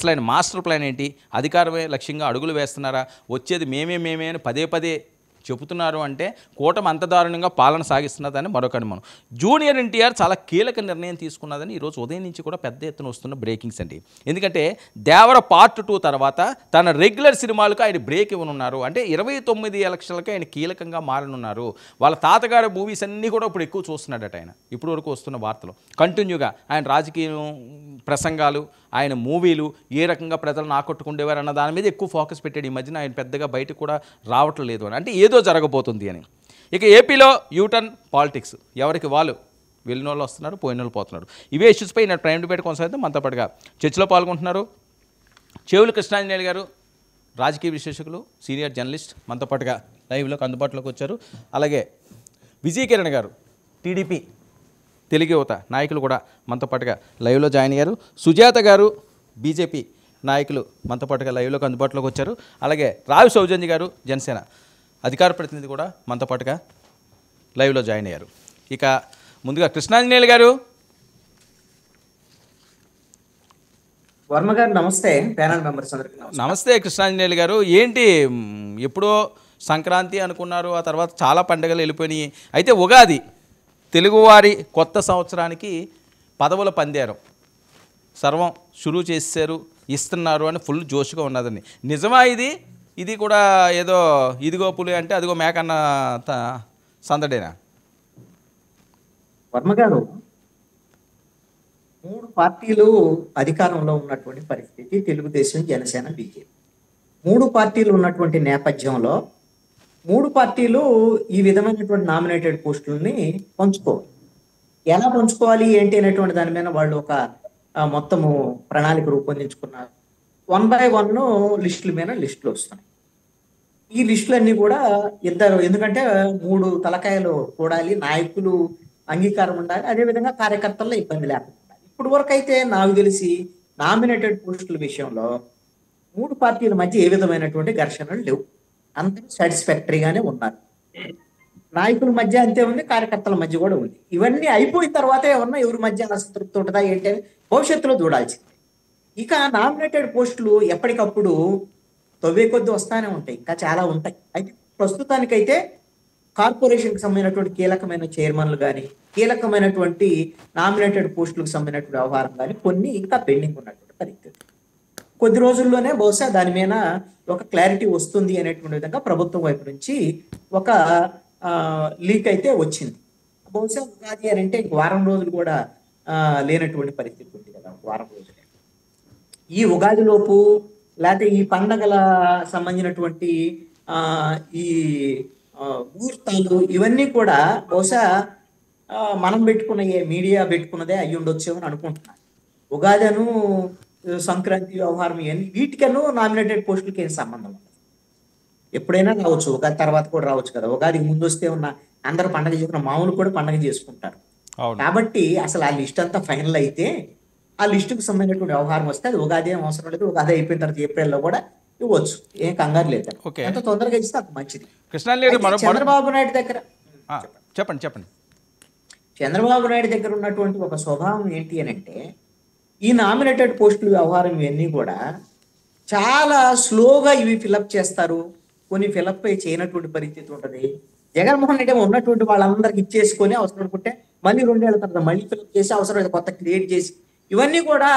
అసలు ఆయన master plan ఏంటి? అధికారమే లక్ష్యంగా అడుగులు వేస్తున్నారా? వచ్చేది మేమే అని పదే పదే చెబుతున్నారు అంటే కూటమి అంత దారుణంగా పాలన సాగిస్తున్నదని మరొక అనుమానం. జూనియర్ ఎన్టీఆర్ చాలా కీలక నిర్ణయం తీసుకున్నదని ఈరోజు ఉదయం నుంచి కూడా పెద్ద ఎత్తున వస్తున్న బ్రేకింగ్స్ అండి. ఎందుకంటే దేవర పార్ట్ 2 తర్వాత తన రెగ్యులర్ సినిమాలకు ఆయన బ్రేక్ ఇవ్వనున్నారు. అంటే 29 ఎలక్షన్లకి ఆయన కీలకంగా మారనున్నారు. వాళ్ళ తాతగారి మూవీస్ అన్నీ కూడా ఇప్పుడు ఎక్కువ చూస్తున్నాడట ఆయన. ఇప్పుడు వరకు వస్తున్న వార్తలు కంటిన్యూగా ఆయన రాజకీయం ప్రసంగాలు, ఆయన మూవీలు ఏ రకంగా ప్రజలను ఆకట్టుకుండేవారు అన్న దాని మీద ఎక్కువ ఫోకస్ పెట్టాడు. ఈ మధ్యన ఆయన పెద్దగా బయటకు కూడా రావటం లేదు అని, అంటే ఏదో జరగబోతుంది అని. ఇక ఏపీలో యూటర్న్ పాలిటిక్స్, ఎవరికి వాళ్ళు వెళ్ళిన వాళ్ళు వస్తున్నారు, పోయిన వాళ్ళు పోతున్నారు. ఇవే ఇష్యూస్పై నేను ప్రైమ్ డిబేట్ కొనసాగితే మనతో పాటుగా చర్చలో పాల్గొంటున్నారు చెవులు కృష్ణాంజనేయులు గారు, రాజకీయ విశ్లేషకులు, సీనియర్ జర్నలిస్ట్, మనతో పాటుగా లైవ్లోకి అందుబాటులోకి వచ్చారు. అలాగే విజయ్ కిరణ్ గారు, టీడీపీ తెలుగు యువత నాయకులు కూడా మనతో పాటుగా లైవ్లో జాయిన్ అయ్యారు. సుజాత గారు, బీజేపీ నాయకులు మనతో పాటుగా లైవ్లోకి అందుబాటులోకి వచ్చారు. అలాగే రావి సౌజన్య గారు, జనసేన అధికార ప్రతినిధి కూడా మనతో పాటుగా లైవ్లో జాయిన్ అయ్యారు. ఇక ముందుగా కృష్ణాంజనేయులు గారు. వర్మ గారు నమస్తే. ప్యానల్ మెంబర్స్ అందరికీ నమస్తే. కృష్ణాంజనేయులు గారు, ఏంటి ఎప్పుడో సంక్రాంతి అనుకున్నారు, ఆ తర్వాత చాలా పండుగలు వెళ్ళిపోయినాయి. అయితే ఉగాది తెలుగువారి కొత్త సంవత్సరానికి పదవుల పందారు, సర్వం షురూ చేశారు, ఇస్తున్నారు అని ఫుల్ జోష్గా ఉన్నదని నిజమా? ఇది కూడా ఏదో ఇదిగో పులి అంటే అదిగో మేకన్న సందడేనా? వర్మ గారు, 3 పార్టీలు అధికారంలో ఉన్నటువంటి పరిస్థితి, తెలుగుదేశం, జనసేన, బీజేపీ. 3 పార్టీలు ఉన్నటువంటి నేపథ్యంలో 3 పార్టీలు ఈ విధమైనటువంటి నామినేటెడ్ పోస్టులని పంచుకోవాలి. ఎలా పంచుకోవాలి ఏంటి అనేటువంటి దాని మీద వాళ్ళు ఒక మొత్తము ప్రణాళిక రూపొందించుకున్నారు. 1 by 1 లిస్టుల మీద లిస్టులు వస్తున్నాయి. ఈ లిస్టులన్నీ కూడా ఇద్దరు, ఎందుకంటే 3 తలకాయలు కూడాలి, నాయకులు అంగీకారం ఉండాలి, అదేవిధంగా కార్యకర్తల్లో ఇబ్బంది లేకుండా. ఇప్పుడు వరకు అయితే నాకు తెలిసి నామినేటెడ్ పోస్టుల విషయంలో 3 పార్టీల మధ్య ఏ విధమైనటువంటి ఘర్షణలు లేవు. అందరూ సాటిస్ఫాక్టరీగానే ఉన్నారు. నాయకుల మధ్య అంతే ఉంది, కార్యకర్తల మధ్య కూడా ఉంది. ఇవన్నీ అయిపోయిన తర్వాత ఏమన్నా ఎవరి మధ్య అసంతృప్తి ఉంటుందా ఏంటి అని భవిష్యత్తులో చూడాల్సింది. ఇక నామినేటెడ్ పోస్టులు ఎప్పటికప్పుడు తవ్వే కొద్దీ వస్తానే ఉంటాయి, ఇంకా చాలా ఉంటాయి. అయితే ప్రస్తుతానికైతే కార్పొరేషన్కి సంబంధించినటువంటి కీలకమైన చైర్మన్లు కానీ, కీలకమైనటువంటి నామినేటెడ్ పోస్టులకు సంబంధించినటువంటి వ్యవహారం కానీ కొన్ని ఇంకా పెండింగ్ ఉన్నటువంటి పరిస్థితి. కొద్ది రోజుల్లోనే బహుశా దాని మీద ఒక క్లారిటీ వస్తుంది అనేటువంటి విధంగా ప్రభుత్వం వైపు నుంచి ఒక లీక్ అయితే వచ్చింది. బహుశా ఉగాది అని అంటే వారం రోజులు కూడా లేనటువంటి పరిస్థితి ఉంది కదా, వారం రోజులే. ఈ ఉగాది లోపు లేకపోతే ఈ పండగల సంబంధించినటువంటి ఈ ముహూర్తాలు ఇవన్నీ కూడా బహుశా మనం పెట్టుకున్న మీడియా పెట్టుకున్నదే అయ్యి ఉండొచ్చు అని అనుకుంటున్నాను. ఉగాదను, సంక్రాంతి వ్యవహారం ఇవన్నీ వీటికను నామినేటెడ్ పోస్టులకి ఏం సంబంధం ఉండదు. ఎప్పుడైనా రావచ్చు, ఉగాది తర్వాత కూడా రావచ్చు కదా. ఉగాదికి ముందు వస్తే ఉన్న అందరూ పండగ చేసుకున్న మామూలు కూడా పండగ చేసుకుంటారు. కాబట్టి అసలు ఆ లిస్ట్ అంతా ఫైనల్ అయితే ఆ లిస్టుకు సంబంధించినటువంటి వ్యవహారం వస్తే అది ఉగాది ఏం అవసరం లేదు. ఉగాది అయిపోయిన తర్వాత ఏప్రిల్లో కూడా ఇవ్వచ్చు, ఏం కంగారు లేదు. ఎంత తొందరగా ఇస్తే అంత మంచిది. చంద్రబాబు నాయుడు దగ్గర చెప్పండి. చంద్రబాబు నాయుడు దగ్గర ఉన్నటువంటి ఒక స్వభావం ఏంటి అని అంటే, ఈ నామినేటెడ్ పోస్టుల వ్యవహారం ఇవన్నీ కూడా చాలా స్లోగా ఇవి ఫిలప్ చేస్తారు, కొన్ని ఫిలప్ చేయనటువంటి పరిస్థితి ఉంటుంది. జగన్మోహన్ రెడ్డి ఉన్నటువంటి వాళ్ళందరికి ఇచ్చేసుకొని అవసరం అనుకుంటే మళ్ళీ 2 ఏళ్ల తర్వాత మళ్ళీ ఫిలప్ చేసి అవసరం కొత్త క్రియేట్ చేసి ఇవన్నీ కూడా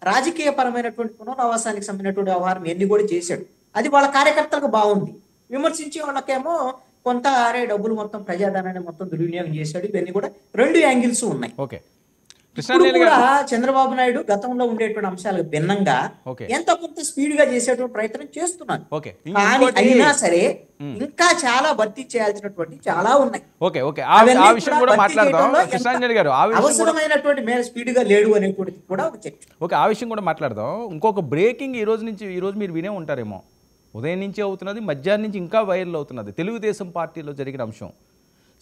రాజకీయ పరమైనటువంటి పునరావాసానికి సంబంధించినటువంటి వ్యవహారం ఇవన్నీ కూడా చేశాడు. అది వాళ్ళ కార్యకర్తలకు బాగుంది. విమర్శించే వాళ్ళకేమో కొంత డబ్బులు మొత్తం ప్రజాధనాన్ని మొత్తం దుర్వినియోగం చేశాడు. ఇవన్నీ కూడా 2 యాంగిల్స్ ఉన్నాయి. చంద్రబాబు నాయుడు గతంలో ఉండేటువంటి అంశాలకు భిన్నంగా ఎంత కొంత స్పీడ్ గా చేసేటువంటి ప్రయత్నం చేస్తున్నారు. కానీ అయినా సరే ఇంకా చాలా భర్తీ చేయాల్సినటువంటి చాలా ఉన్నాయి. అవసరమైనటువంటి మేర స్పీడ్ గా లేడు అనేటువంటి కూడా ఒక చర్చ. ఆ విషయం కూడా మాట్లాడదాం. ఇంకొక బ్రేకింగ్ ఈ రోజు మీరు వినే ఉంటారేమో, ఉదయం నుంచి అవుతున్నది, మధ్యాహ్నం నుంచి ఇంకా వైరల్ అవుతున్నది. తెలుగుదేశం పార్టీలో జరిగిన అంశం,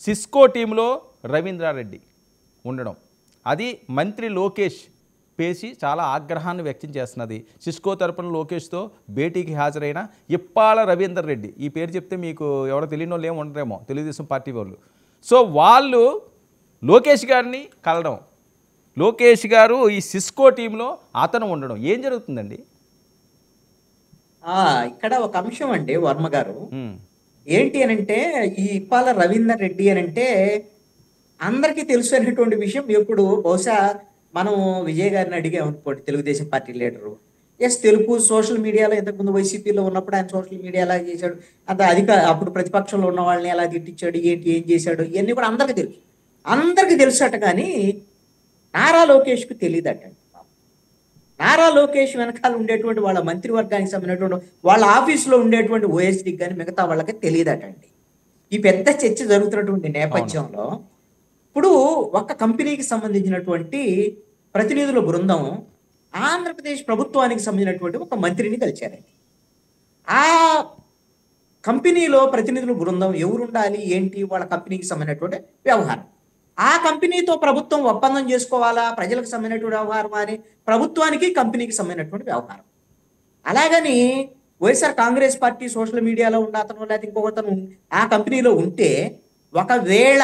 సిస్కో టీంలో రవీంద్రారెడ్డి ఉండడం, అది మంత్రి లోకేష్ పేసి చాలా ఆగ్రహాన్ని వ్యక్తం చేస్తున్నది. సిస్కో తరపున లోకేష్తో భేటీకి హాజరైన ఇప్పాల రవీందర్ రెడ్డి, ఈ పేరు చెప్తే మీకు ఎవరో తెలియని వాళ్ళు ఏమి ఉండరేమో, తెలుగుదేశం పార్టీ వాళ్ళు. సో వాళ్ళు లోకేష్ గారిని కలడం, లోకేష్ గారు ఈ సిస్కో టీంలో అతను ఉండడం, ఏం జరుగుతుందండి? ఆ ఇక్కడ ఒక అంశం అండి వర్మ గారు. ఉమ్, ఏంటి అనంటే ఈ ఇప్పాల రవీందర్ రెడ్డి అనంటే అందరికీ తెలుసు అనేటువంటి విషయం. ఎప్పుడు బహుశా మనం విజయ్ గారిని అడిగాం అనుకోండి, Telugu Desam party leader. Yes, Telugu social మీడియాలో ఇంతకుముందు వైసీపీలో ఉన్నప్పుడు ఆయన సోషల్ మీడియా ఎలా చేశాడు, అంత అప్పుడు ప్రతిపక్షంలో ఉన్న వాళ్ళని ఎలా తిట్టించాడు, ఏంటి ఏం చేశాడు, ఇవన్నీ కూడా అందరికీ తెలుసు. అందరికీ తెలుసట కానీ నారా లోకేష్కు తెలియదట. నారా లోకేష్ వెనకాల ఉండేటువంటి వాళ్ళ మంత్రివర్గానికి సంబంధించినటువంటి వాళ్ళ ఆఫీసులో ఉండేటువంటి ఓఎస్డీకి కానీ మిగతా వాళ్ళకి తెలియదటండి. ఈ పెద్ద చర్చ జరుగుతున్నటువంటి నేపథ్యంలో ఇప్పుడు ఒక కంపెనీకి సంబంధించినటువంటి ప్రతినిధుల బృందం ఆంధ్రప్రదేశ్ ప్రభుత్వానికి సంబంధించినటువంటి ఒక మంత్రిని కలిశారండి. ఆ కంపెనీలో ప్రతినిధుల బృందం ఎవరు ఉండాలి, ఏంటి, వాళ్ళ కంపెనీకి సంబంధించినటువంటి వ్యవహారం. ఆ కంపెనీతో ప్రభుత్వం ఒప్పందం చేసుకోవాలా, ప్రజలకు సంబంధించినటువంటి వ్యవహారం అని ప్రభుత్వానికి కంపెనీకి సంబంధించినటువంటి వ్యవహారం. అలాగని వైఎస్ఆర్ కాంగ్రెస్ పార్టీ సోషల్ మీడియాలో ఉన్న అతను లేకపోతే ఇంకొకతను ఆ కంపెనీలో ఉంటే ఒకవేళ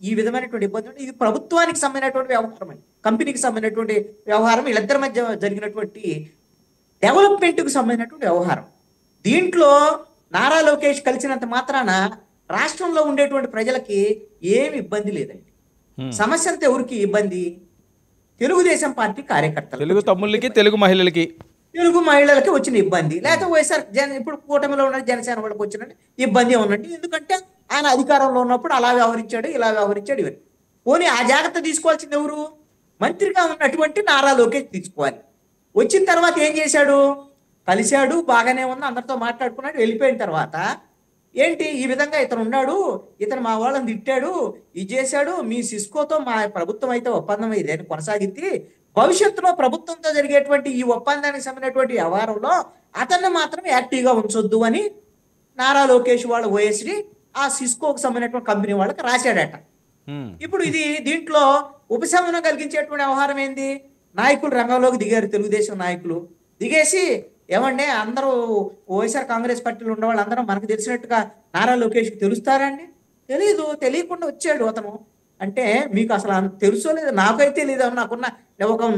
ఈ విధమైనటువంటి ఇబ్బంది ఉంటే ఇది ప్రభుత్వానికి సంబంధించినటువంటి వ్యవహారం అండి, కంపెనీకి సంబంధించినటువంటి వ్యవహారం, వీళ్ళిద్దరి మధ్య జరిగినటువంటి డెవలప్మెంట్కి సంబంధించినటువంటి వ్యవహారం. దీంట్లో నారా లోకేష్ కలిసినంత మాత్రాన రాష్ట్రంలో ఉండేటువంటి ప్రజలకి ఏమి ఇబ్బంది లేదండి. సమస్య అంతా ఎవరికి ఇబ్బంది? తెలుగుదేశం పార్టీ కార్యకర్తలు, తెలుగు తమ్ముళ్ళకి, తెలుగు మహిళలకి, తెలుగు మహిళలకి వచ్చిన ఇబ్బంది. లేకపోతే వైఎస్ఆర్ ఇప్పుడు కూటమిలో ఉన్న జనసేన వాళ్ళకి వచ్చిన ఇబ్బంది ఉన్నట్టు. ఎందుకంటే ఆయన అధికారంలో ఉన్నప్పుడు అలా వ్యవహరించాడు, ఇలా వ్యవహరించాడు. ఇవన్నీ పోనీ ఆ జాగ్రత్త తీసుకోవాల్సింది ఎవరు? మంత్రిగా ఉన్నటువంటి నారా లోకేష్ తీసుకోవాలి. వచ్చిన తర్వాత ఏం చేశాడు? కలిశాడు, బాగానే ఉంది, అందరితో మాట్లాడుకున్నాడు. వెళ్ళిపోయిన తర్వాత ఏంటి, ఈ విధంగా ఇతను ఉన్నాడు, ఇతను మా వాళ్ళని తిట్టాడు, ఇది చేశాడు, మీ సిస్కోతో మా ప్రభుత్వం అయితే ఒప్పందం ఇదేని కొనసాగింది, భవిష్యత్తులో ప్రభుత్వంతో జరిగేటువంటి ఈ ఒప్పందానికి సంబంధించినటువంటి వ్యవహారంలో అతన్ని మాత్రం యాక్టివ్గా ఉంచొద్దు అని నారా లోకేష్ వాళ్ళ ఓఎస్డి ఆ సిస్కోకు సంబంధించినటువంటి కంపెనీ వాళ్ళకి రాశాడట. ఇప్పుడు ఇది దీంట్లో ఉపశమనం కలిగించేటువంటి వ్యవహారం ఏంది? నాయకులు రంగంలోకి దిగారు, తెలుగుదేశం నాయకులు దిగేసి ఏమంటే అందరూ వైఎస్ఆర్ కాంగ్రెస్ పార్టీలో ఉన్న వాళ్ళందరూ మనకు తెలిసినట్టుగా నారా లోకేష్కి తెలుస్తారండి? తెలీదు, తెలియకుండా వచ్చాడు అతను. అంటే మీకు అసలు తెలుసో లేదు, నాకైతే లేదు, నాకున్న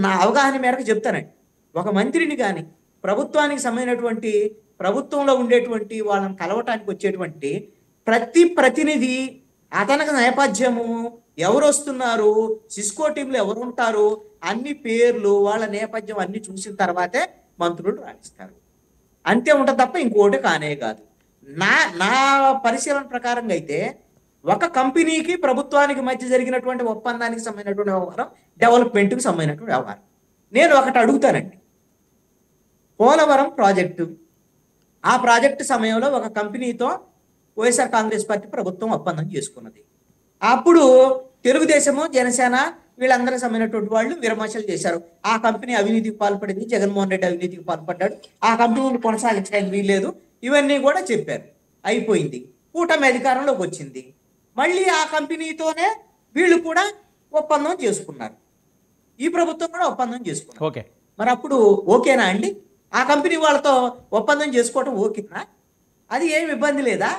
నా అవగాహన మేరకు చెప్తానండి. ఒక మంత్రిని కానీ ప్రభుత్వానికి సంబంధించినటువంటి ప్రభుత్వంలో ఉండేటువంటి వాళ్ళని కలవటానికి వచ్చేటువంటి ప్రతి ప్రతినిధి అతనికి నేపథ్యము, ఎవరు వస్తున్నారు, సిస్కో టీంలో ఎవరు ఉంటారు, అన్ని పేర్లు, వాళ్ళ నేపథ్యం అన్ని చూసిన తర్వాతే మంత్రులు రాణిస్తారు. అంతే ఉంటుంది తప్ప ఇంకోటి కానే కాదు. నా పరిశీలన ప్రకారంగా అయితే ఒక కంపెనీకి ప్రభుత్వానికి మధ్య జరిగినటువంటి ఒప్పందానికి సంబంధించినటువంటి వ్యవహారం, డెవలప్మెంట్కి సంబంధించినటువంటి వ్యవహారం. నేను ఒకటి అడుగుతానండి. పోలవరం ప్రాజెక్టు, ఆ ప్రాజెక్టు సమయంలో ఒక కంపెనీతో వైఎస్ఆర్ కాంగ్రెస్ పార్టీ ప్రభుత్వం ఒప్పందం చేసుకున్నది. అప్పుడు తెలుగుదేశము, జనసేన వీళ్ళందరికి సంబంధించినటువంటి వాళ్ళు విమర్శలు చేశారు. ఆ కంపెనీ అవినీతికి పాల్పడింది, జగన్మోహన్ రెడ్డి అవినీతికి పాల్పడ్డాడు, ఆ కంపెనీని కొనసాగించడానికి వీల్లేదు, ఇవన్నీ కూడా చెప్పారు. అయిపోయింది, కూటమి అధికారంలోకి వచ్చింది. మళ్ళీ ఆ కంపెనీతోనే వీళ్ళు కూడా ఒప్పందం చేసుకున్నారు, ఈ ప్రభుత్వం కూడా ఒప్పందం చేసుకున్నారు. ఓకే, మరి అప్పుడు ఓకేనా అండి? ఆ కంపెనీ వాళ్ళతో ఒప్పందం చేసుకోవటం ఓకేనా? అది ఏమి ఇబ్బంది లేదా?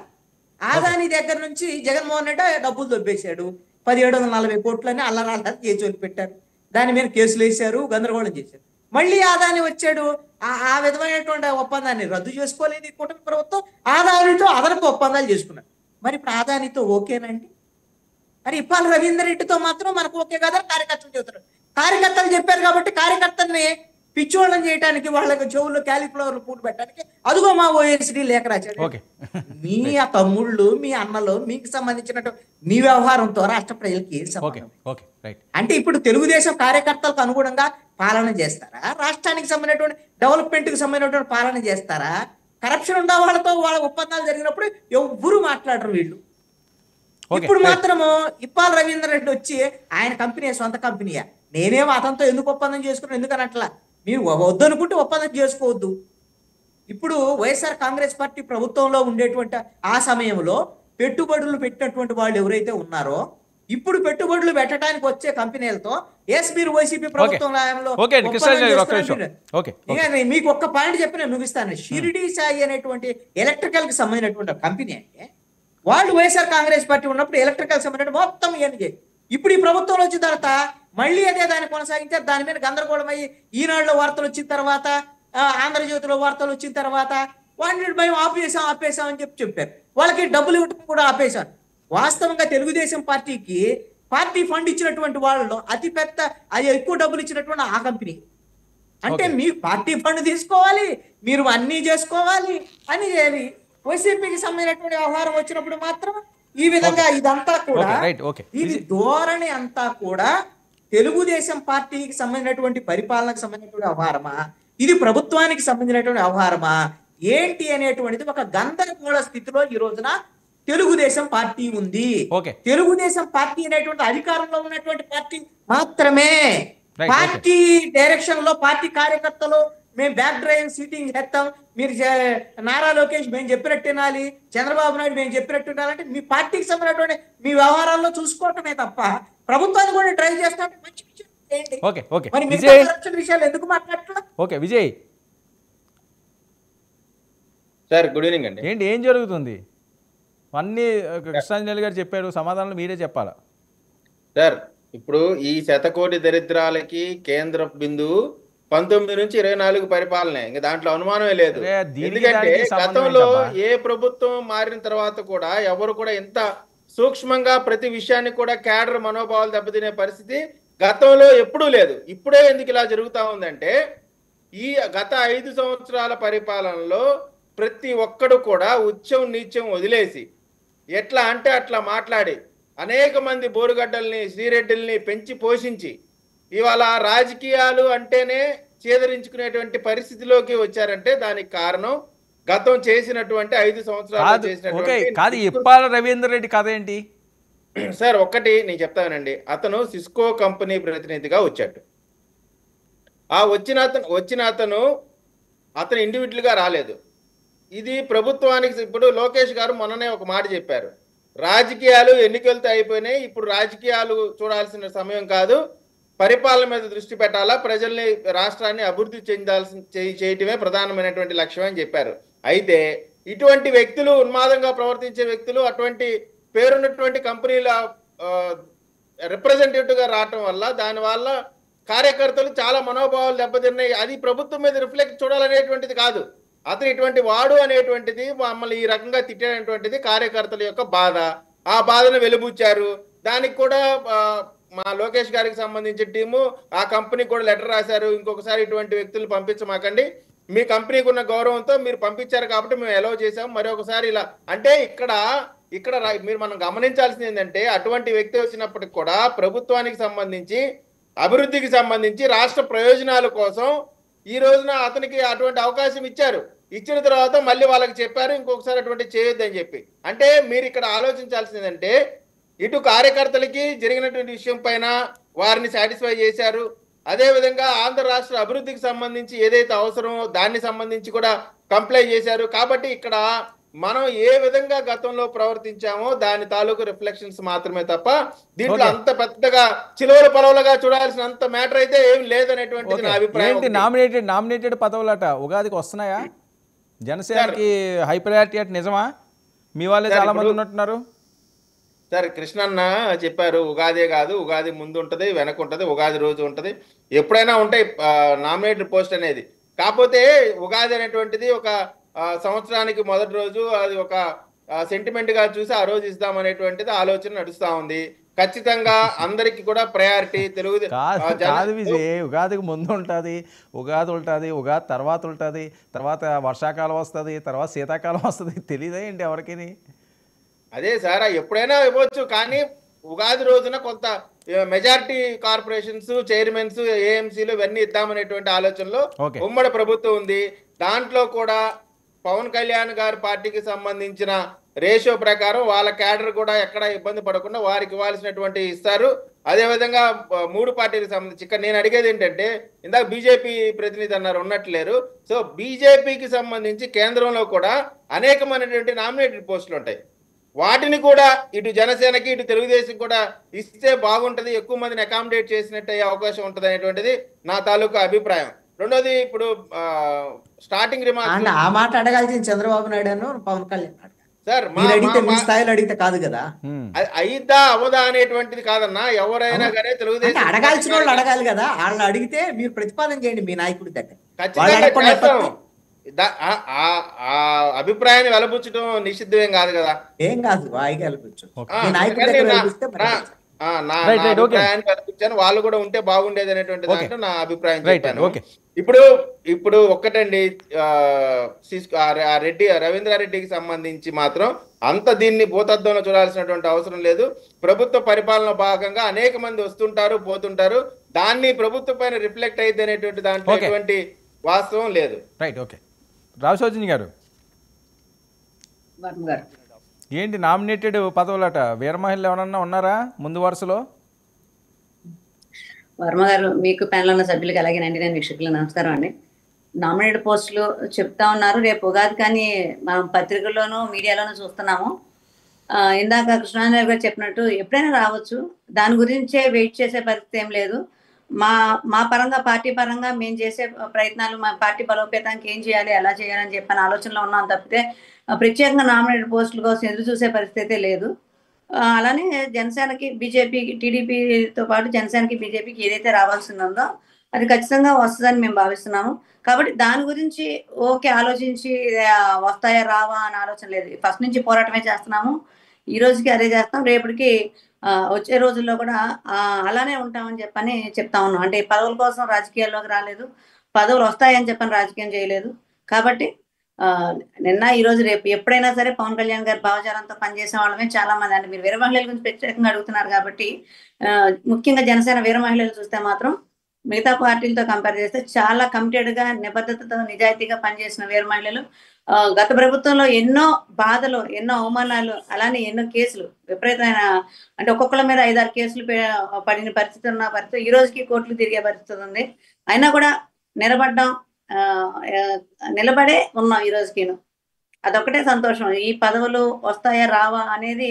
ఆదాని దగ్గర నుంచి జగన్మోహన్ రెడ్డి డబ్బులు దొబ్బేశాడు, 1740 కోట్లని అల్లరాళ్ళ చేసి పెట్టారు, దాని మీద కేసులు వేశారు, గందరగోళం చేశారు. మళ్ళీ ఆదాని వచ్చాడు, ఆ విధమైనటువంటి ఒప్పందాన్ని రద్దు చేసుకోలేదు ఈ కూటమి ప్రభుత్వం, ఆదానితో అదనపు ఒప్పందాలు చేసుకున్నారు. మరి ఇప్పుడు ఆదానితో ఓకేనండి? మరి ఇప్పాల రవీందర్ రెడ్డితో మాత్రం మనకు ఓకే కదా కార్యకర్తలు చెబుతారు. కార్యకర్తలు చెప్పారు కాబట్టి కార్యకర్తల్ని పిచ్చోళ్ళని చేయడానికి, వాళ్ళకి చెవుల్లో క్యాలిఫ్లవర్లు పూట పెట్టడానికి అదిగో మా ఓఎస్డీ లేఖ రాశాడు. మీ ఆ తమ్ముళ్ళు, మీ అన్నలు, మీకు సంబంధించినట్టు మీ వ్యవహారంతో రాష్ట్ర ప్రజలకి అంటే ఇప్పుడు తెలుగుదేశం కార్యకర్తలకు అనుగుణంగా పాలన చేస్తారా? రాష్ట్రానికి సంబంధించినటువంటి డెవలప్మెంట్కి సంబంధించినటువంటి పాలన చేస్తారా? కరప్షన్ ఉన్న వాళ్ళతో వాళ్ళ ఒప్పందాలు జరిగినప్పుడు ఎవ్వరూ మాట్లాడరు వీళ్ళు. ఇప్పుడు మాత్రము ఇప్పాల రవీందర్ రెడ్డి వచ్చి ఆయన కంపెనీ సొంత కంపెనీయా, నేనేమో అతనితో ఎందుకు ఒప్పందం చేసుకున్నాను, ఎందుకని అట్లా మీరు వద్దనుకుంటే ఒప్పందం చేసుకోవద్దు. ఇప్పుడు వైఎస్ఆర్ కాంగ్రెస్ పార్టీ ప్రభుత్వంలో ఉండేటువంటి ఆ సమయంలో పెట్టుబడులు పెట్టినటువంటి వాళ్ళు ఎవరైతే ఉన్నారో, ఇప్పుడు పెట్టుబడులు పెట్టడానికి వచ్చే కంపెనీలతో మీరు వైసీపీ ప్రభుత్వంలో మీకు ఒక్క పాయింట్ చెప్పి నేను ముగిస్తాను. షిరిడి సాయి అనేటువంటి ఎలక్ట్రికల్ కి సంబంధించినటువంటి కంపెనీ అంటే వాళ్ళు వైఎస్ఆర్ కాంగ్రెస్ పార్టీ ఉన్నప్పుడు ఎలక్ట్రికల్ సంబంధించిన మొత్తం ఇవన్నీ. ఇప్పుడు ఈ ప్రభుత్వంలో వచ్చిన తర్వాత మళ్ళీ అదే దాన్ని కొనసాగించారు. దాని మీద గందరగోళం అయ్యి ఈనాడులో వార్తలు వచ్చిన తర్వాత, ఆంధ్రజ్యోతిలో వార్తలు వచ్చిన తర్వాత వాటిని మేము ఆపేసాం అని చెప్పారు. వాళ్ళకి డబ్బులు ఇవ్వటం కూడా ఆపేశారు. వాస్తవంగా తెలుగుదేశం పార్టీకి పార్టీ ఫండ్ ఇచ్చినటువంటి వాళ్ళలో అతి పెద్ద అది ఎక్కువ డబ్బులు ఇచ్చినటువంటి ఆ కంపెనీ. అంటే మీ పార్టీ ఫండ్ తీసుకోవాలి, మీరు అన్నీ చేసుకోవాలి అని చేయాలి. వైసీపీకి సంబంధించినటువంటి వ్యవహారం వచ్చినప్పుడు మాత్రం ఈ విధంగా ఇదంతా కూడా ఇది ధోరణి అంతా కూడా తెలుగుదేశం పార్టీకి సంబంధించినటువంటి పరిపాలనకు సంబంధించినటువంటి వ్యవహారమా, ఇది ప్రభుత్వానికి సంబంధించినటువంటి వ్యవహారమా ఏంటి అనేటువంటిది ఒక గందరగోళ స్థితిలో ఈ రోజున తెలుగుదేశం పార్టీ ఉంది. తెలుగుదేశం పార్టీ అనేటువంటి అధికారంలో ఉన్నటువంటి పార్టీ మాత్రమే. పార్టీ డైరెక్షన్ లో పార్టీ కార్యకర్తలు మేము బ్యాక్ డ్రైవ్ సీటింగ్ చేస్తాం, మీరు నారా లోకేష్ మేము చెప్పినట్టు వినాలి, చంద్రబాబు నాయుడు మేము చెప్పినట్టు వినాలంటే మీ పార్టీకి సంబంధించినటువంటి మీ వ్యవహారాల్లో చూసుకోవటమే తప్ప ప్రభుత్వాన్ని కూడా డ్రైవ్ చేస్తాం మంచి విషయం ఏంటి? మరి మిగతా కరప్షన్ విషయాలు ఎందుకు మాట్లాడట్లా? Okay Vijay sir, good evening అండి. ఏంటి ఏం జరుగుతుంది? అన్నీ కృష్ణాంజలి గారు చెప్పారు, సమాధానాలు మీరే చెప్పాలా సార్? ఇప్పుడు ఈ శతకోటి దరిద్రాలకి కేంద్ర బిందువు 19 నుంచి 24 పరిపాలనే, ఇంకా దాంట్లో అనుమానమే లేదు. ఎందుకంటే గతంలో ఏ ప్రభుత్వం మారిన తర్వాత కూడా ఎవరు కూడా ఇంత సూక్ష్మంగా ప్రతి విషయాన్ని కూడా క్యాడర్ మనోభావాలు దెబ్బతినే పరిస్థితి గతంలో ఎప్పుడూ లేదు. ఇప్పుడే ఎందుకు ఇలా జరుగుతా ఉందంటే ఈ గత 5 సంవత్సరాల పరిపాలనలో ప్రతి ఒక్కడు కూడా ఉచ్చం నీచం వదిలేసి ఎట్లా అంటే అట్లా మాట్లాడి అనేక మంది బోరుగడ్డల్ని శ్రీరెడ్డిల్ని పెంచి పోషించి ఇవాళ రాజకీయాలు అంటేనే చేదరించుకునేటువంటి పరిస్థితిలోకి వచ్చారంటే దానికి కారణం గతం చేసినటువంటి 5 సంవత్సరాలు చేసినటువంటి ఇప్పాల రవీందర్ రెడ్డి కథ ఏంటి సార్? ఒక్కటి నేను చెప్తానండి. అతను సిస్కో కంపెనీ ప్రతినిధిగా వచ్చాడు. ఆ వచ్చిన అతను ఇండివిజువల్ గా రాలేదు. ఇది ప్రభుత్వానికి. ఇప్పుడు లోకేష్ గారు మొన్ననే ఒక మాట చెప్పారు, రాజకీయాలు ఎన్నికలతో అయిపోయినాయి, ఇప్పుడు రాజకీయాలు చూడాల్సిన సమయం కాదు, పరిపాలన మీద దృష్టి పెట్టాలా, ప్రజల్ని రాష్ట్రాన్ని అభివృద్ధి చేయటమే ప్రధానమైనటువంటి లక్ష్యం అని చెప్పారు. అయితే ఇటువంటి వ్యక్తులు, ఉన్మాదంగా ప్రవర్తించే వ్యక్తులు అటువంటి పేరున్నటువంటి కంపెనీల రిప్రజెంటేటివ్ గా రావటం వల్ల దానివల్ల కార్యకర్తలు చాలా మనోభావాలు దెబ్బతిన్నాయి. అది ప్రభుత్వం మీద రిఫ్లెక్ట్ చూడాలనేటువంటిది కాదు. అతను ఇటువంటి వాడు అనేటువంటిది మమ్మల్ని ఈ రకంగా తిట్టేటువంటిది కార్యకర్తల యొక్క బాధ. ఆ బాధను వెలుబుచ్చారు. దానికి కూడా మా లోకేష్ గారికి సంబంధించిన టీము ఆ కంపెనీకి కూడా లెటర్ రాశారు, ఇంకొకసారి ఇటువంటి వ్యక్తులు పంపించమాకండి, మీ కంపెనీకి ఉన్న గౌరవంతో మీరు పంపించారు కాబట్టి మేము అలౌ చేసాం, మరొకసారి ఇలా అంటే ఇక్కడ మీరు మనం గమనించాల్సింది ఏంటంటే అటువంటి వ్యక్తి వచ్చినప్పటికి కూడా ప్రభుత్వానికి సంబంధించి అభివృద్ధికి సంబంధించి రాష్ట్ర ప్రయోజనాల కోసం ఈ రోజున అతనికి అటువంటి అవకాశం ఇచ్చారు. ఇచ్చిన తర్వాత మళ్ళీ వాళ్ళకి చెప్పారు ఇంకొకసారి అటువంటి చేయొద్దని చెప్పి. అంటే మీరు ఇక్కడ ఆలోచించాల్సిందంటే ఇటు కార్యకర్తలకి జరిగినటువంటి విషయం పైన వారిని సాటిస్ఫై చేశారు, అదేవిధంగా ఆంధ్ర రాష్ట్ర అభివృద్ధికి సంబంధించి ఏదైతే అవసరమో దాన్ని సంబంధించి కూడా కంప్లై చేశారు. కాబట్టి ఇక్కడ మనం ఏ విధంగా గతంలో ప్రవర్తించామో దాని తాలూకు రిఫ్లెక్షన్స్ మాత్రమే తప్ప దీంట్లో అంత పెద్దగా చిలువల పలవలుగా చూడాల్సినంత మ్యాటర్ అయితే ఏం లేదనేటువంటిది నా అభిప్రాయం. నామినేటెడ్ పదవులట ఉగాదికి వస్తున్నాయా? జనసేనకి హై ప్రయారిటీ అట్ నిజమా? మీ వాళ్ళే చాలా మంది ఉన్నట్టున్నారు సార్. కృష్ణన్న చెప్పారు ఉగాదే కాదు, ఉగాది ముందు ఉంటది, వెనక ఉంటది, ఉగాది రోజు ఉంటది, ఎప్పుడైనా ఉంటాయి నామినేటెడ్ పోస్ట్ అనేది. కాకపోతే ఉగాది అనేటువంటిది ఒక సంవత్సరానికి మొదటి రోజు, అది ఒక సెంటిమెంట్ గా చూసి ఆ రోజు ఇద్దామనేటువంటిది ఆలోచన నడుస్తా ఉంది. ఖచ్చితంగా అందరికి కూడా ప్రయారిటీ ఉగాదికి ముందు ఉంటుంది, ఉగాది ఉంటుంది, ఉగాది తర్వాత ఉంటుంది, తర్వాత వర్షాకాలం వస్తుంది, తర్వాత శీతాకాలం వస్తుంది, తెలియదా ఏంటి ఎవరికి? అదే సార్, ఎప్పుడైనా ఇవ్వచ్చు, కానీ ఉగాది రోజున కొంత మెజారిటీ కార్పొరేషన్స్ చైర్మన్స్ ఏఎంసీలు ఇవన్నీ ఇద్దామనేటువంటి ఆలోచనలో ఉమ్మడి ప్రభుత్వం ఉంది. దాంట్లో కూడా పవన్ కళ్యాణ్ గారి పార్టీకి సంబంధించిన రేషియో ప్రకారం వాళ్ళ క్యాడర్ కూడా ఎక్కడ ఇబ్బంది పడకుండా వారికి ఇవ్వాల్సినటువంటి ఇస్తారు. అదేవిధంగా 3 పార్టీలకు సంబంధించి ఇక్కడ నేను అడిగేది ఏంటంటే, ఇందాక బీజేపీ ప్రతినిధి అన్నారు ఉన్నట్లేరు. సో బీజేపీకి సంబంధించి కేంద్రంలో కూడా అనేకమైనటువంటి నామినేటెడ్ పోస్టులు ఉంటాయి. వాటిని కూడా ఇటు జనసేనకి ఇటు తెలుగుదేశం కూడా ఇస్తే బాగుంటది, ఎక్కువ మందిని అకామిడేట్ చేసినట్టు అయ్యే అవకాశం ఉంటది అనేటువంటిది నా తాలూకా అభిప్రాయం. రెండోది, ఇప్పుడు స్టార్టింగ్ రిమార్క్స్ ఆ మాట అడగాల్సింది చంద్రబాబు నాయుడు పవన్ కళ్యాణ్ సార్. మీ స్థాయిలో అడిగితే కాదు కదా, అయిద్దా అవదా అనేటువంటిది కాదన్నా. ఎవరైనా కానీ తెలుగుదేశం అడగాల్సిన వాళ్ళు అడగాలి కదా, వాళ్ళని అడిగితే మీరు ప్రతిపాదన చేయండి మీ నాయకుడి దగ్గర. ఖచ్చితంగా ఆ అభిప్రాయాన్ని వెలబుచ్చడం నిషిద్ధమేం కాదు కదా. ఏం కాదు, హాయిగా వెళ్ళిపోవచ్చు. ఓకే. మీ నాయకుడి అందుకని దగ్గర నా వెళ్ళిపిస్తే మరి నా- మంచిది. నా రైట్ రైట్ ఓకే అభిప్రాయాన్ని వెలబుచ్చాను, వాళ్ళు కూడా ఉంటే బాగుండేది అనేటువంటి ఓకే దాంట్లో నా అభిప్రాయం రైట్ చెప్పాను. ఓకే ఇప్పుడు ఒక్కటండి, ఆ రెడ్డి రవీంద్రారెడ్డికి సంబంధించి మాత్రం అంత దీన్ని భూతద్దంలో చూడాల్సినటువంటి అవసరం లేదు. ప్రభుత్వ పరిపాలన భాగంగా అనేక మంది వస్తుంటారు పోతుంటారు, దాన్ని ప్రభుత్వం పైన రిఫ్లెక్ట్ అయ్యింది అనేటువంటి దాంట్లో ఓకే ఎటువంటి వాస్తవం లేదు. Right okay. రావు సౌజన్య గారు వర్మ గారు ఏంటి నామినేటెడ్ పదవులట, వీర మహిళలు ఎవరన్నా ఉన్నారా ముందు వరుసలో? వర్మ గారు, మీకు ప్యానల్ ఉన్న సభ్యులకి అలాగే 99 వీక్షకులకు నమస్కారం అండి. నామినేటెడ్ పోస్టులు చెప్తా ఉన్నారు, రేపు ఉగాది కానీ మనం పత్రికల్లోనూ మీడియాలోనూ చూస్తున్నాము. ఇందాక కృష్ణారావు గారు చెప్పినట్టు ఎప్పుడైనా రావచ్చు, దాని గురించే వెయిట్ చేసే పరిస్థితి ఏం లేదు. మా పరంగా, పార్టీ పరంగా మేము చేసే ప్రయత్నాలు, మా పార్టీ బలోపేతానికి ఏం చేయాలి, ఎలా చేయాలని చెప్పని ఆలోచనలో ఉన్నాం తప్పితే ప్రత్యేకంగా నామినేటెడ్ పోస్టుల కోసం ఎదురు చూసే పరిస్థితి లేదు. అలానే జనసేనకి, బీజేపీకి, టీడీపీతో పాటు జనసేనకి, బీజేపీకి ఏదైతే రావాల్సింది ఉందో అది ఖచ్చితంగా వస్తుందని మేము భావిస్తున్నాము. కాబట్టి దాని గురించి ఓకే ఆలోచించి వస్తాయా రావా అని ఆలోచన లేదు. ఫస్ట్ నుంచి పోరాటమే చేస్తున్నాము, ఈ రోజుకి అదే చేస్తాం, రేపటికి వచ్చే రోజుల్లో కూడా అలానే ఉంటామని చెప్పని చెప్తా ఉన్నాం. అంటే పదవుల కోసం రాజకీయాల్లోకి రాలేదు, పదవులు వస్తాయని చెప్పని రాజకీయం చేయలేదు. కాబట్టి నిన్న ఈ రోజు రేపు ఎప్పుడైనా సరే పవన్ కళ్యాణ్ గారి భావజాలంతో పనిచేసే వాళ్ళమే చాలా మంది. అంటే మీరు వీర మహిళల గురించి ప్రత్యేకంగా అడుగుతున్నారు కాబట్టి ముఖ్యంగా జనసేన వీర మహిళలు చూస్తే మాత్రం మిగతా పార్టీలతో కంపేర్ చేస్తే చాలా కమిటెడ్ గా, నిబద్ధతతో, నిజాయితీగా పనిచేసిన వీర మహిళలు. గత ప్రభుత్వంలో ఎన్నో బాధలు, ఎన్నో అవమానాలు, అలానే ఎన్నో కేసులు, విపరీతమైన అంటే ఒక్కొక్కళ్ళ మీద 5-6 కేసులు పడిన పరిస్థితి ఉన్న పరిస్థితి, ఈ రోజుకి కోర్టులు తిరిగే పరిస్థితి ఉంది. అయినా కూడా నిలబడే ఉన్నాం ఈ రోజుకిను. అదొకటే సంతోషం. ఈ పదవులు వస్తాయా రావా అనేది